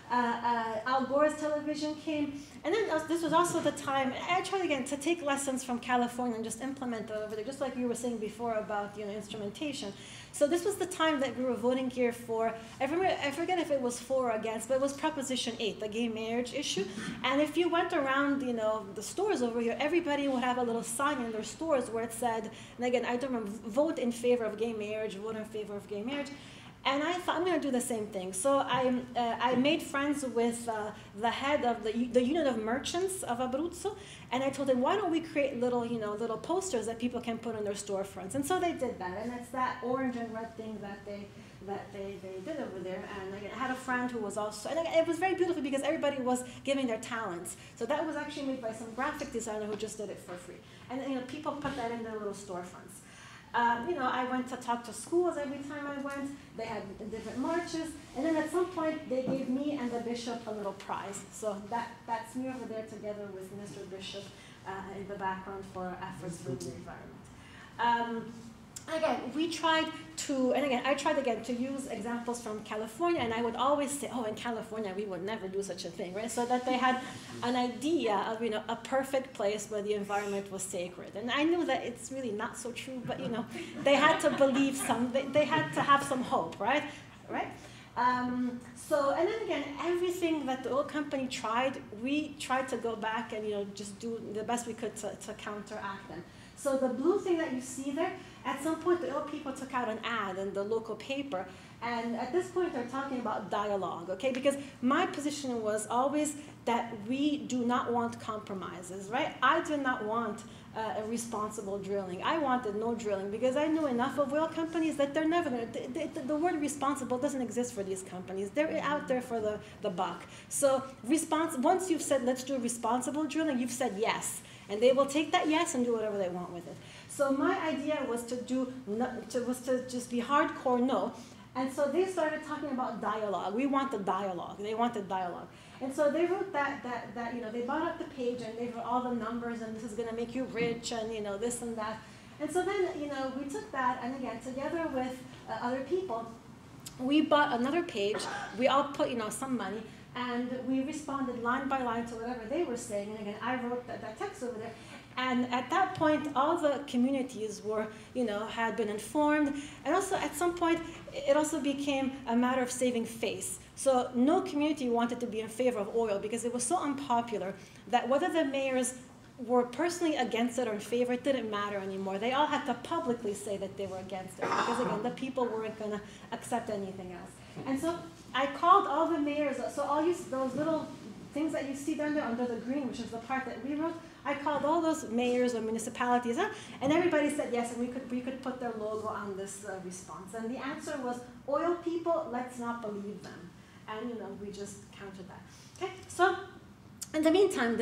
C: Al Gore's television came. And then this was also the time, I tried again to take lessons from California and just implement it over there, just like you were saying before about instrumentation. So this was the time that we were voting here for, I forget if it was for or against, but it was Proposition 8, the gay marriage issue. And if you went around, the stores over here, everybody would have a little sign in their stores where it said, and again, I don't remember, vote in favor of gay marriage, vote in favor of gay marriage. And I thought, I'm going to do the same thing. So I made friends with the head of the Union of Merchants of Abruzzo, and I told him, why don't we create little posters that people can put on their storefronts? And so they did that, and it's that orange and red thing that they did over there. And again, I had a friend who was also, and again, it was very beautiful because everybody was giving their talents. So that was actually made by some graphic designer who just did it for free. And people put that in their little storefronts. I went to talk to schools every time I went. They had different marches. And then at some point, they gave me and the bishop a little prize. So that's me over there together with Mr. Bishop in the background for our efforts with the environment. Again, we tried to, and again, I tried again to use examples from California, and I would always say, oh, in California, we would never do such a thing, right? So that they had an idea of, a perfect place where the environment was sacred. And I knew that it's really not so true, but, they had to believe they had to have some hope, right? And then again, everything that the oil company tried, we tried to go back and, just do the best we could to counteract them. So the blue thing that you see there, at some point the oil people took out an ad in the local paper, and at this point they're talking about dialogue, okay? Because my position was always that we do not want compromises, right? I did not want a responsible drilling. I wanted no drilling because I knew enough of oil companies that they're never going to, the word responsible doesn't exist for these companies. They're out there for the buck. So once you've said let's do responsible drilling, you've said yes. And they will take that yes and do whatever they want with it. So my idea was to just be hardcore no. And so they started talking about dialogue. We want the dialogue. They wanted dialogue. And so they wrote that they brought up the page and they wrote all the numbers and this is going to make you rich and, this and that. And so then, we took that and again, together with other people, we bought another page. We all put, some money and we responded line by line to whatever they were saying. And again, I wrote that text over there. And at that point, all the communities were, had been informed. And also at some point, it also became a matter of saving face. So no community wanted to be in favor of oil because it was so unpopular that whether the mayors were personally against it or in favor, it didn't matter anymore. They all had to publicly say that they were against it because, again, the people weren't going to accept anything else. And so I called all the mayors. So all those little things that you see down there under the green, which is the part that we wrote, I called all those mayors or municipalities, and everybody said yes, and we could put their logo on this response. And the answer was, oil people, let's not believe them. And we just countered that. Okay, so in the meantime,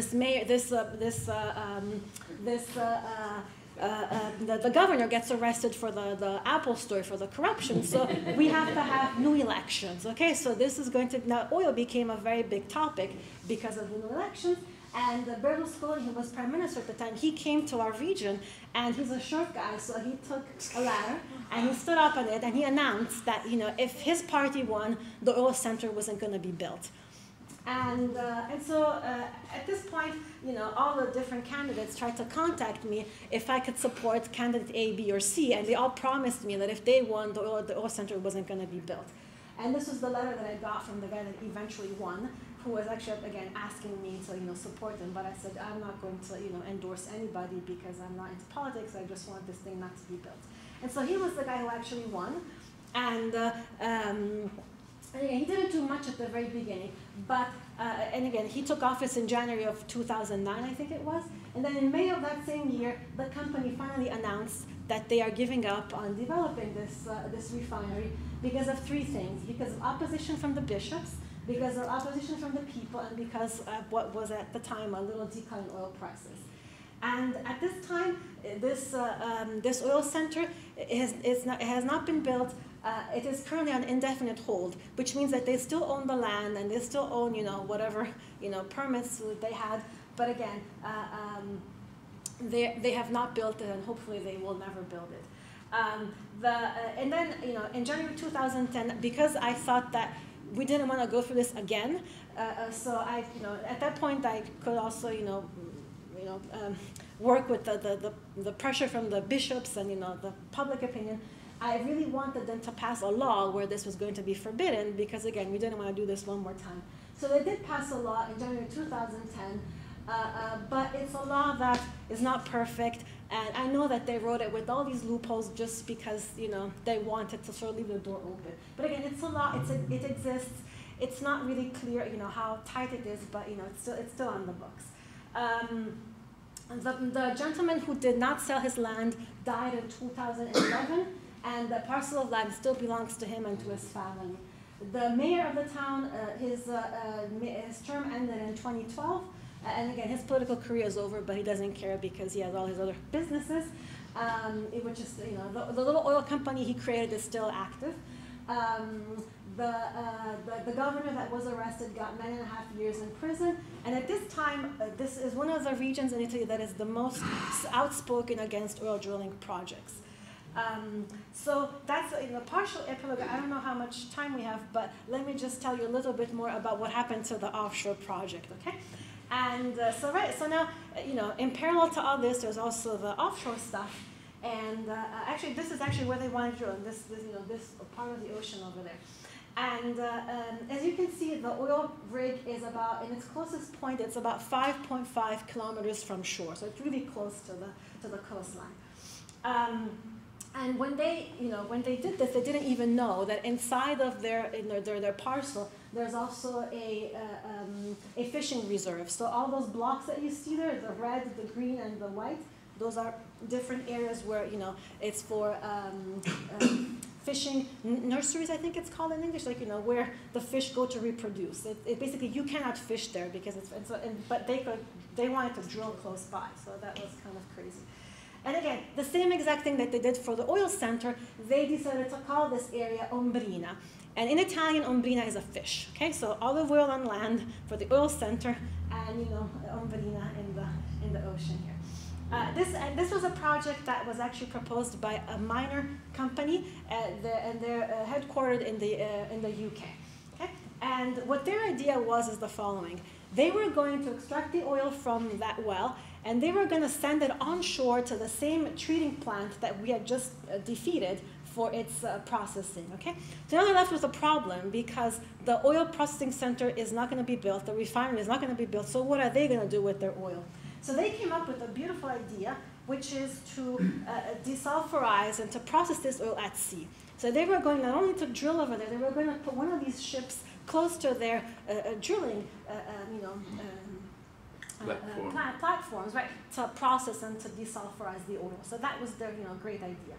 C: the governor gets arrested for the Apple story, for the corruption. So we have to have new elections. Okay, so this is going to, now oil became a very big topic because of the new elections. And Berlusconi, who was prime minister at the time, he came to our region, and he's a short guy, so he took a ladder, and he stood up on it, and he announced that, if his party won, the oil center wasn't going to be built. And so at this point, all the different candidates tried to contact me if I could support candidate A, B, or C, and they all promised me that if they won, the oil center wasn't going to be built. And this was the letter that I got from the guy that eventually won, who was actually, again, asking me to, support him. But I said, I'm not going to, endorse anybody because I'm not into politics. I just want this thing not to be built. And so he was the guy who actually won. And he didn't do much at the very beginning. But, and again, he took office in January of 2009, I think it was. And then in May of that same year, the company finally announced that they are giving up on developing this refinery because of three things. Because of opposition from the bishops, because of opposition from the people, and because of what was at the time a little decline in oil prices. And at this time, this oil center has not been built. It is currently on indefinite hold, which means that they still own the land and they still own, whatever, permits they had. But again, they have not built it, and hopefully they will never build it. And then, in January 2010, because I thought that we didn't want to go through this again, so I, at that point I could also, work with the pressure from the bishops and the public opinion. I really wanted them to pass a law where this was going to be forbidden because, again, we didn't want to do this one more time. So they did pass a law in January 2010, but it's a law that is not perfect, and I know that they wrote it with all these loopholes just because, they wanted to sort of leave the door open. But again, it's a law, it exists. It's not really clear, how tight it is, but, it's still on the books. The gentleman who did not sell his land died in 2011, and the parcel of land still belongs to him and to his family. The mayor of the town, his term ended in 2012, and again, his political career is over, but he doesn't care because he has all his other businesses, which is, the little oil company he created is still active. The governor that was arrested got 9.5 years in prison, and at this time, this is one of the regions in Italy that is the most outspoken against oil drilling projects. So that's a partial epilogue. I don't know how much time we have, but let me just tell you a little bit more about what happened to the offshore project, okay? And so now, in parallel to all this, there's also the offshore stuff. And actually, this is actually where they want to drill, this part of the ocean over there. And as you can see, the oil rig is about, in its closest point, it's about 5.5 kilometers from shore. So it's really close to the coastline. And when they did this, they didn't even know that inside of their parcel, there's also a fishing reserve. So all those blocks that you see there, the red, the green, and the white, those are different areas where, it's for fishing nurseries, I think it's called in English, like, where the fish go to reproduce. It basically, you cannot fish there because but they wanted to drill close by, so that was kind of crazy. And again, the same exact thing that they did for the oil center, they decided to call this area Ombrina. And in Italian, Ombrina is a fish, okay? So olive oil on land for the oil center, and Ombrina in the ocean here. This was a project that was actually proposed by a miner company, and they're headquartered in the UK. Okay? And what their idea was is the following: they were going to extract the oil from that well, and they were going to send it onshore to the same treating plant that we had just defeated for its processing. Okay? So now they're left with a problem because the oil processing center is not going to be built, the refinery is not going to be built. So what are they going to do with their oil? So they came up with a beautiful idea, which is to desulfurize and to process this oil at sea. So they were going not only to drill over there, they were going to put one of these ships close to their drilling platforms, right, to process and to desulfurize the oil. So that was their great idea.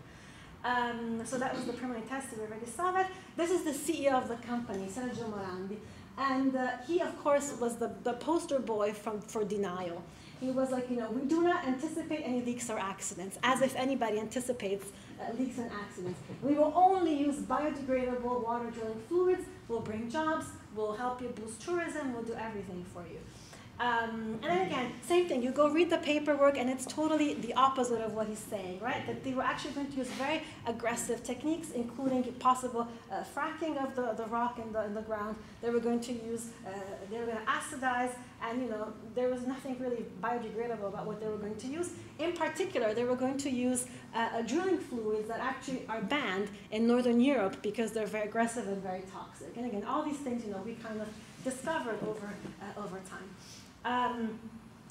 C: So that was the preliminary test. We already saw that. This is the CEO of the company, Sergio Morandi. And he, of course, was the poster boy for denial. He was like, we do not anticipate any leaks or accidents, as if anybody anticipates leaks and accidents. We will only use biodegradable water drilling fluids. We'll bring jobs. We'll help you boost tourism. We'll do everything for you. And then again, same thing. You go read the paperwork, and it's totally the opposite of what he's saying, right? That they were actually going to use very aggressive techniques, including possible fracking of the rock in the ground. They were going to use, they were going to acidize, and there was nothing really biodegradable about what they were going to use. In particular, they were going to use drilling fluids that actually are banned in Northern Europe because they're very aggressive and very toxic. And again, all these things, we kind of discovered over time.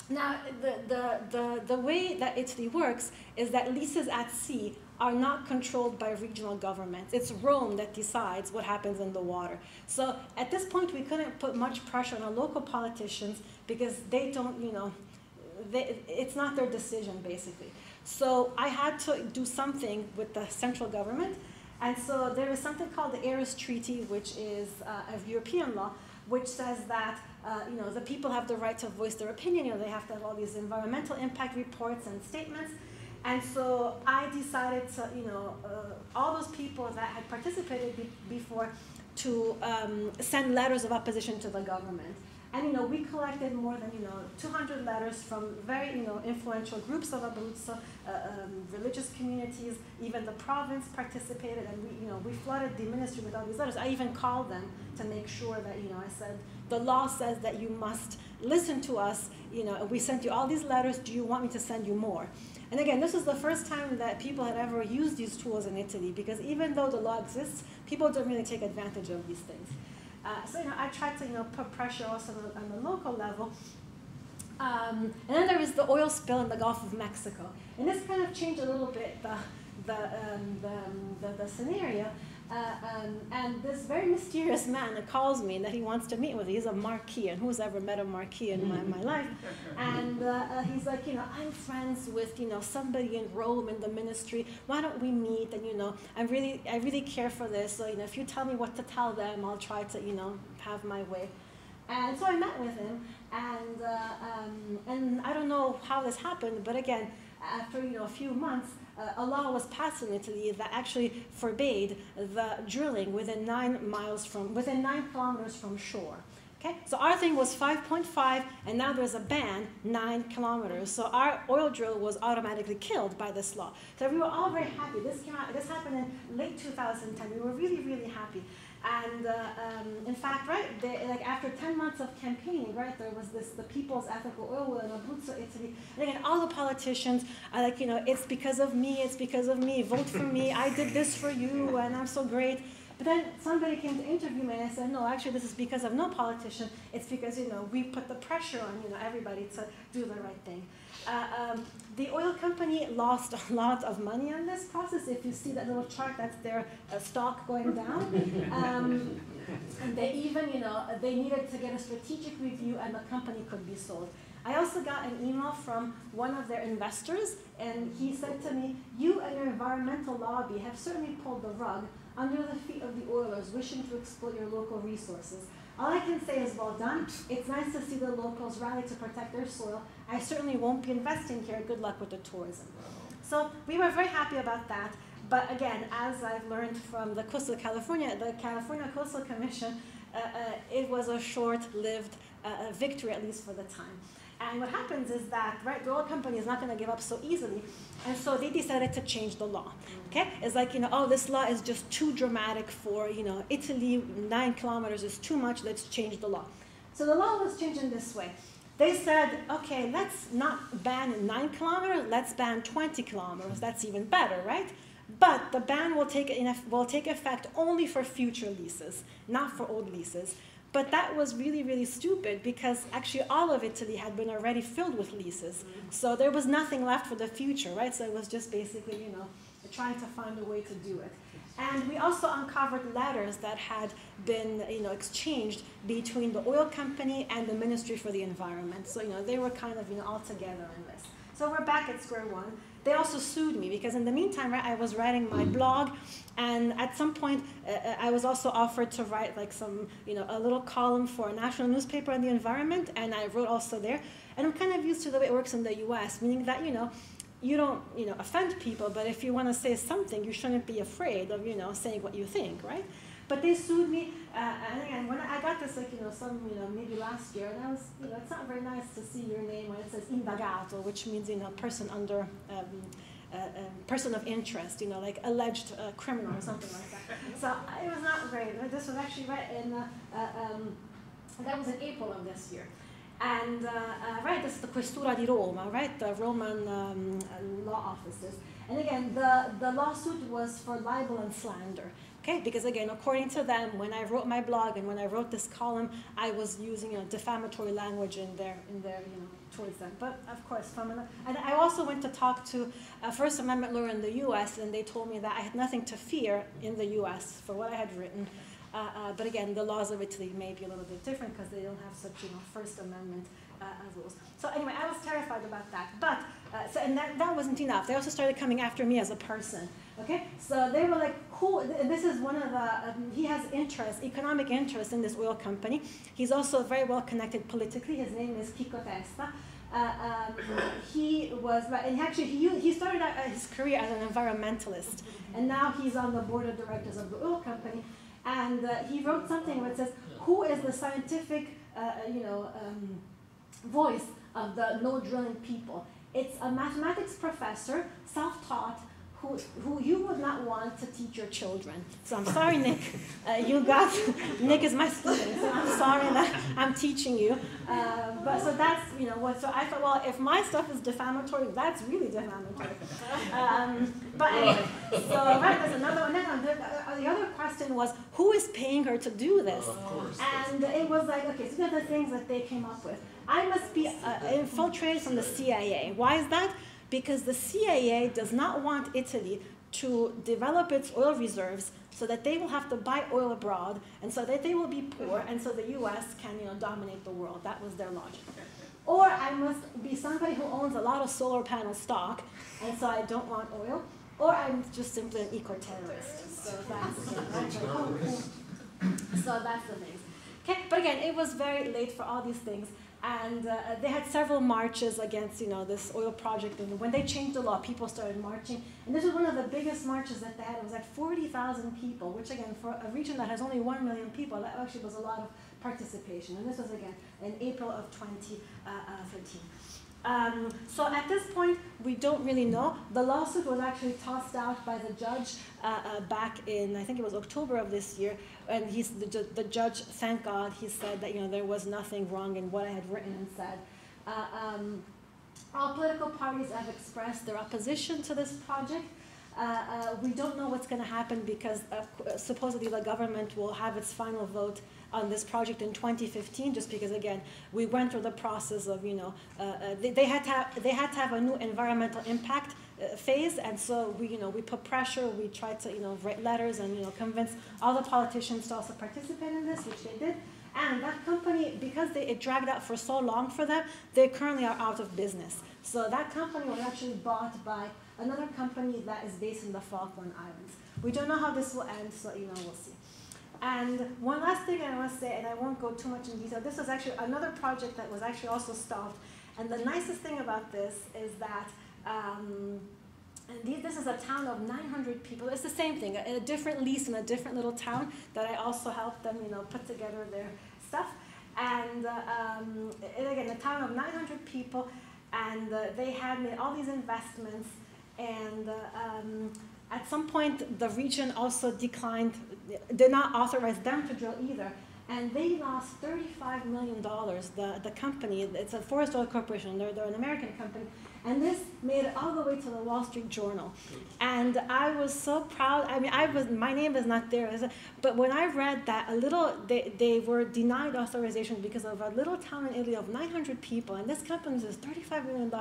C: Now, the way that Italy works is that leases at sea are not controlled by regional governments. It's Rome that decides what happens in the water. So at this point, we couldn't put much pressure on our local politicians because they don't, it's not their decision, basically. So I had to do something with the central government. And so there is something called the Aarhus Treaty, which is of European law, which says that the people have the right to voice their opinion. They have to have all these environmental impact reports and statements. And so I decided to, all those people that had participated before to send letters of opposition to the government. And we collected more than 200 letters from very influential groups of Abruzzo, religious communities. Even the province participated, and we flooded the ministry with all these letters. I even called them to make sure that I said the law says that you must listen to us. We sent you all these letters. Do you want me to send you more? And again, this is the first time that people had ever used these tools in Italy, because even though the law exists, people don't really take advantage of these things. So I tried to put pressure also on the local level. And then there was the oil spill in the Gulf of Mexico, and this kind of changed a little bit the scenario. And this very mysterious man that calls me and that he wants to meet with me, he's a marquis, and who's ever met a marquis in my life? And he's like, I'm friends with somebody in Rome in the ministry. Why don't we meet? And I really care for this. So if you tell me what to tell them, I'll try to have my way. And so I met with him, and I don't know how this happened, but again, after a few months, a law was passed in Italy that actually forbade the drilling within 9 kilometers from shore. Okay, so our thing was 5.5, and now there's a ban 9 kilometers. So our oil drill was automatically killed by this law. So we were all very happy. This happened in late 2010. We were really, really happy. And in fact, right, after 10 months of campaigning, right, there was the People's Ethical Oil Well in Abruzzo, Italy. And again, all the politicians are like, it's because of me, vote for me, I did this for you, and I'm so great. But then somebody came to interview me, and I said, no, actually, this is because of no politician. It's because, we put the pressure on, everybody to do the right thing. The oil company lost a lot of money on this process. If you see that little chart, that's their stock going down. And they even, they needed to get a strategic review, and the company could be sold. I also got an email from one of their investors, and he said to me, you and your environmental lobby have certainly pulled the rug under the feet of the oilers wishing to exploit your local resources. All I can say is well done. It's nice to see the locals rally to protect their soil. I certainly won't be investing here. Good luck with the tourism. So we were very happy about that. But again, as I've learned from the California Coastal Commission, it was a short-lived victory, at least for the time. And what happens is that, right, the oil company is not going to give up so easily, and so they decided to change the law. Okay, it's like, you know, oh, this law is just too dramatic for, you know, Italy. 9 kilometers is too much. Let's change the law. So the law was changed in this way. They said, okay, let's not ban 9 kilometers. Let's ban 20 kilometers. That's even better, right? But the ban will take effect only for future leases, not for old leases. But that was really, really stupid because actually all of Italy had been already filled with leases. So there was nothing left for the future, right? So it was just basically, you know, trying to find a way to do it. And we also uncovered letters that had been, you know, exchanged between the oil company and the Ministry for the Environment. So, you know, they were kind of, you know, all together in this. So we're back at square one. They also sued me because in the meantime, right, I was writing my blog, and at some point I was also offered to write like some, you know, a little column for a national newspaper on the environment, and I wrote also there. And I'm kind of used to the way it works in the US, meaning that, you know, you don't, you know, offend people, but if you want to say something, you shouldn't be afraid of, you know, saying what you think, right? But they sued me, and again, when I got this, like, you know, maybe last year, and I was, you know, it's not very nice to see your name when it says indagato, which means, you know, person under, person of interest, you know, like alleged criminal or something like that. So it was not great. This was actually right in, that was in April of this year. And, right, this is the Questura di Roma, right, the Roman law offices. And again, the lawsuit was for libel and slander. Okay, because again, according to them, when I wrote my blog and when I wrote this column, I was using, you know, defamatory language in their, you know, towards them. But of course, and I also went to talk to a First Amendment lawyer in the U.S., and they told me that I had nothing to fear in the U.S. for what I had written. But again, the laws of Italy may be a little bit different because they don't have such, you know, First Amendment rules. So anyway, I was terrified about that. But so, and that wasn't enough. They also started coming after me as a person. Okay, so they were like, "Who?" This is one of the. He has interest, economic interest in this oil company. He's also very well connected politically. His name is Chico Testa. He was, and actually he started out his career as an environmentalist, and now he's on the board of directors of the oil company. And he wrote something where it says, "Who is the scientific, you know, voice of the no drilling people?" It's a mathematics professor, self-taught, who you would not want to teach your children. So I'm sorry, Nick. Nick is my student, so I'm sorry that I'm teaching you. But so that's, you know, what, so I thought, well, if my stuff is defamatory, that's really defamatory. But anyway, so right, there's another one. The other question was, who is paying her to do this? And it was like, okay, so these are the things that they came up with. I must be infiltrated from the CIA. Why is that? Because the CIA does not want Italy to develop its oil reserves so that they will have to buy oil abroad, and so that they will be poor, and so the U.S. can, you know, dominate the world. That was their logic. Or I must be somebody who owns a lot of solar panel stock, and so I don't want oil. Or I'm just simply an eco-terrorist. So that's the thing, right? So that's the thing. Okay, but again, it was very late for all these things. And they had several marches against, you know, this oil project. And when they changed the law, people started marching. And this was one of the biggest marches that they had. It was like 40,000 people, which again, for a region that has only 1 million people, that actually was a lot of participation. And this was again in April of 2013. So at this point, we don't really know. The lawsuit was actually tossed out by the judge back in, I think it was October of this year. And the judge, thank God, he said that, you know, there was nothing wrong in what I had written and said. All political parties have expressed their opposition to this project. We don't know what's going to happen because supposedly the government will have its final vote on this project in 2015, just because, again, we went through the process of, you know, they had to have a new environmental impact phase, and so we put pressure, we tried to, you know, write letters and, you know, convince all the politicians to also participate in this, which they did. And that company, because it dragged out for so long for them, they currently are out of business. So that company was actually bought by another company that is based in the Falkland Islands. We don't know how this will end, so, you know, we'll see. And one last thing I want to say, and I won't go too much in detail, this is actually another project that was actually also stopped. And the nicest thing about this is that And this is a town of 900 people. It's the same thing, a different lease in a different little town that I also helped them, put together their stuff. And again, a town of 900 people, and they had made all these investments. And at some point, the region also declined, did not authorize them to drill either. And they lost $35 million, the company. It's a Forest Oil Corporation. They're an American company. And this made it all the way to the Wall Street Journal. And I was so proud. I mean, my name is not there. But when I read that they were denied authorization because of a little town in Italy of 900 people, and this company is $35 million.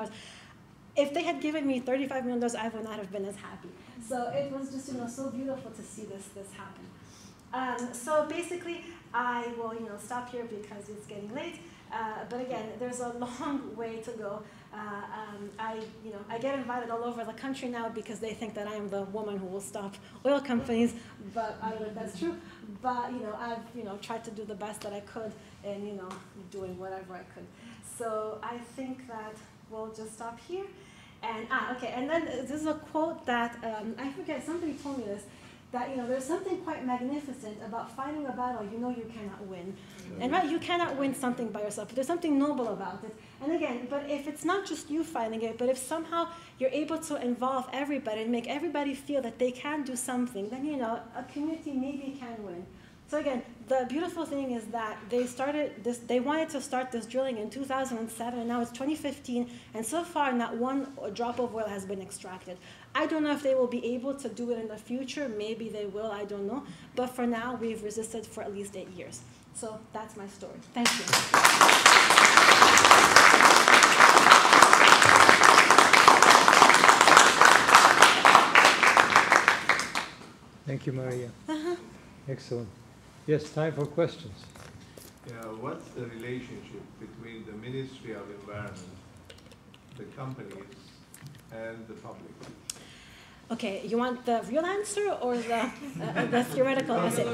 C: If they had given me $35 million, I would not have been as happy. So it was just, so beautiful to see this happen. So basically, I will, stop here because it's getting late. But again, there's a long way to go. I get invited all over the country now because they think that I am the woman who will stop oil companies. But I don't know if that's true. But I've tried to do the best that I could, and doing whatever I could. So I think that we'll just stop here. And okay. And then this is a quote that I forget. Somebody told me this. That there's something quite magnificent about fighting a battle you cannot win. And right, you cannot win something by yourself, but there's something noble about it. And again, but if it's not just you fighting it, but if somehow you're able to involve everybody and make everybody feel that they can do something, then a community maybe can win. So again, the beautiful thing is that they wanted to start this drilling in 2007, and now it's 2015, and so far not one drop of oil has been extracted. I don't know if they will be able to do it in the future. Maybe they will, I don't know. But for now, we've resisted for at least 8 years. So that's my story. Thank you.
B: Thank you, Maria. Excellent. Yes, time for questions.
F: Yeah, what's the relationship between the Ministry of Environment, the companies, and the public?
C: Okay, you want the real answer or the theoretical answer?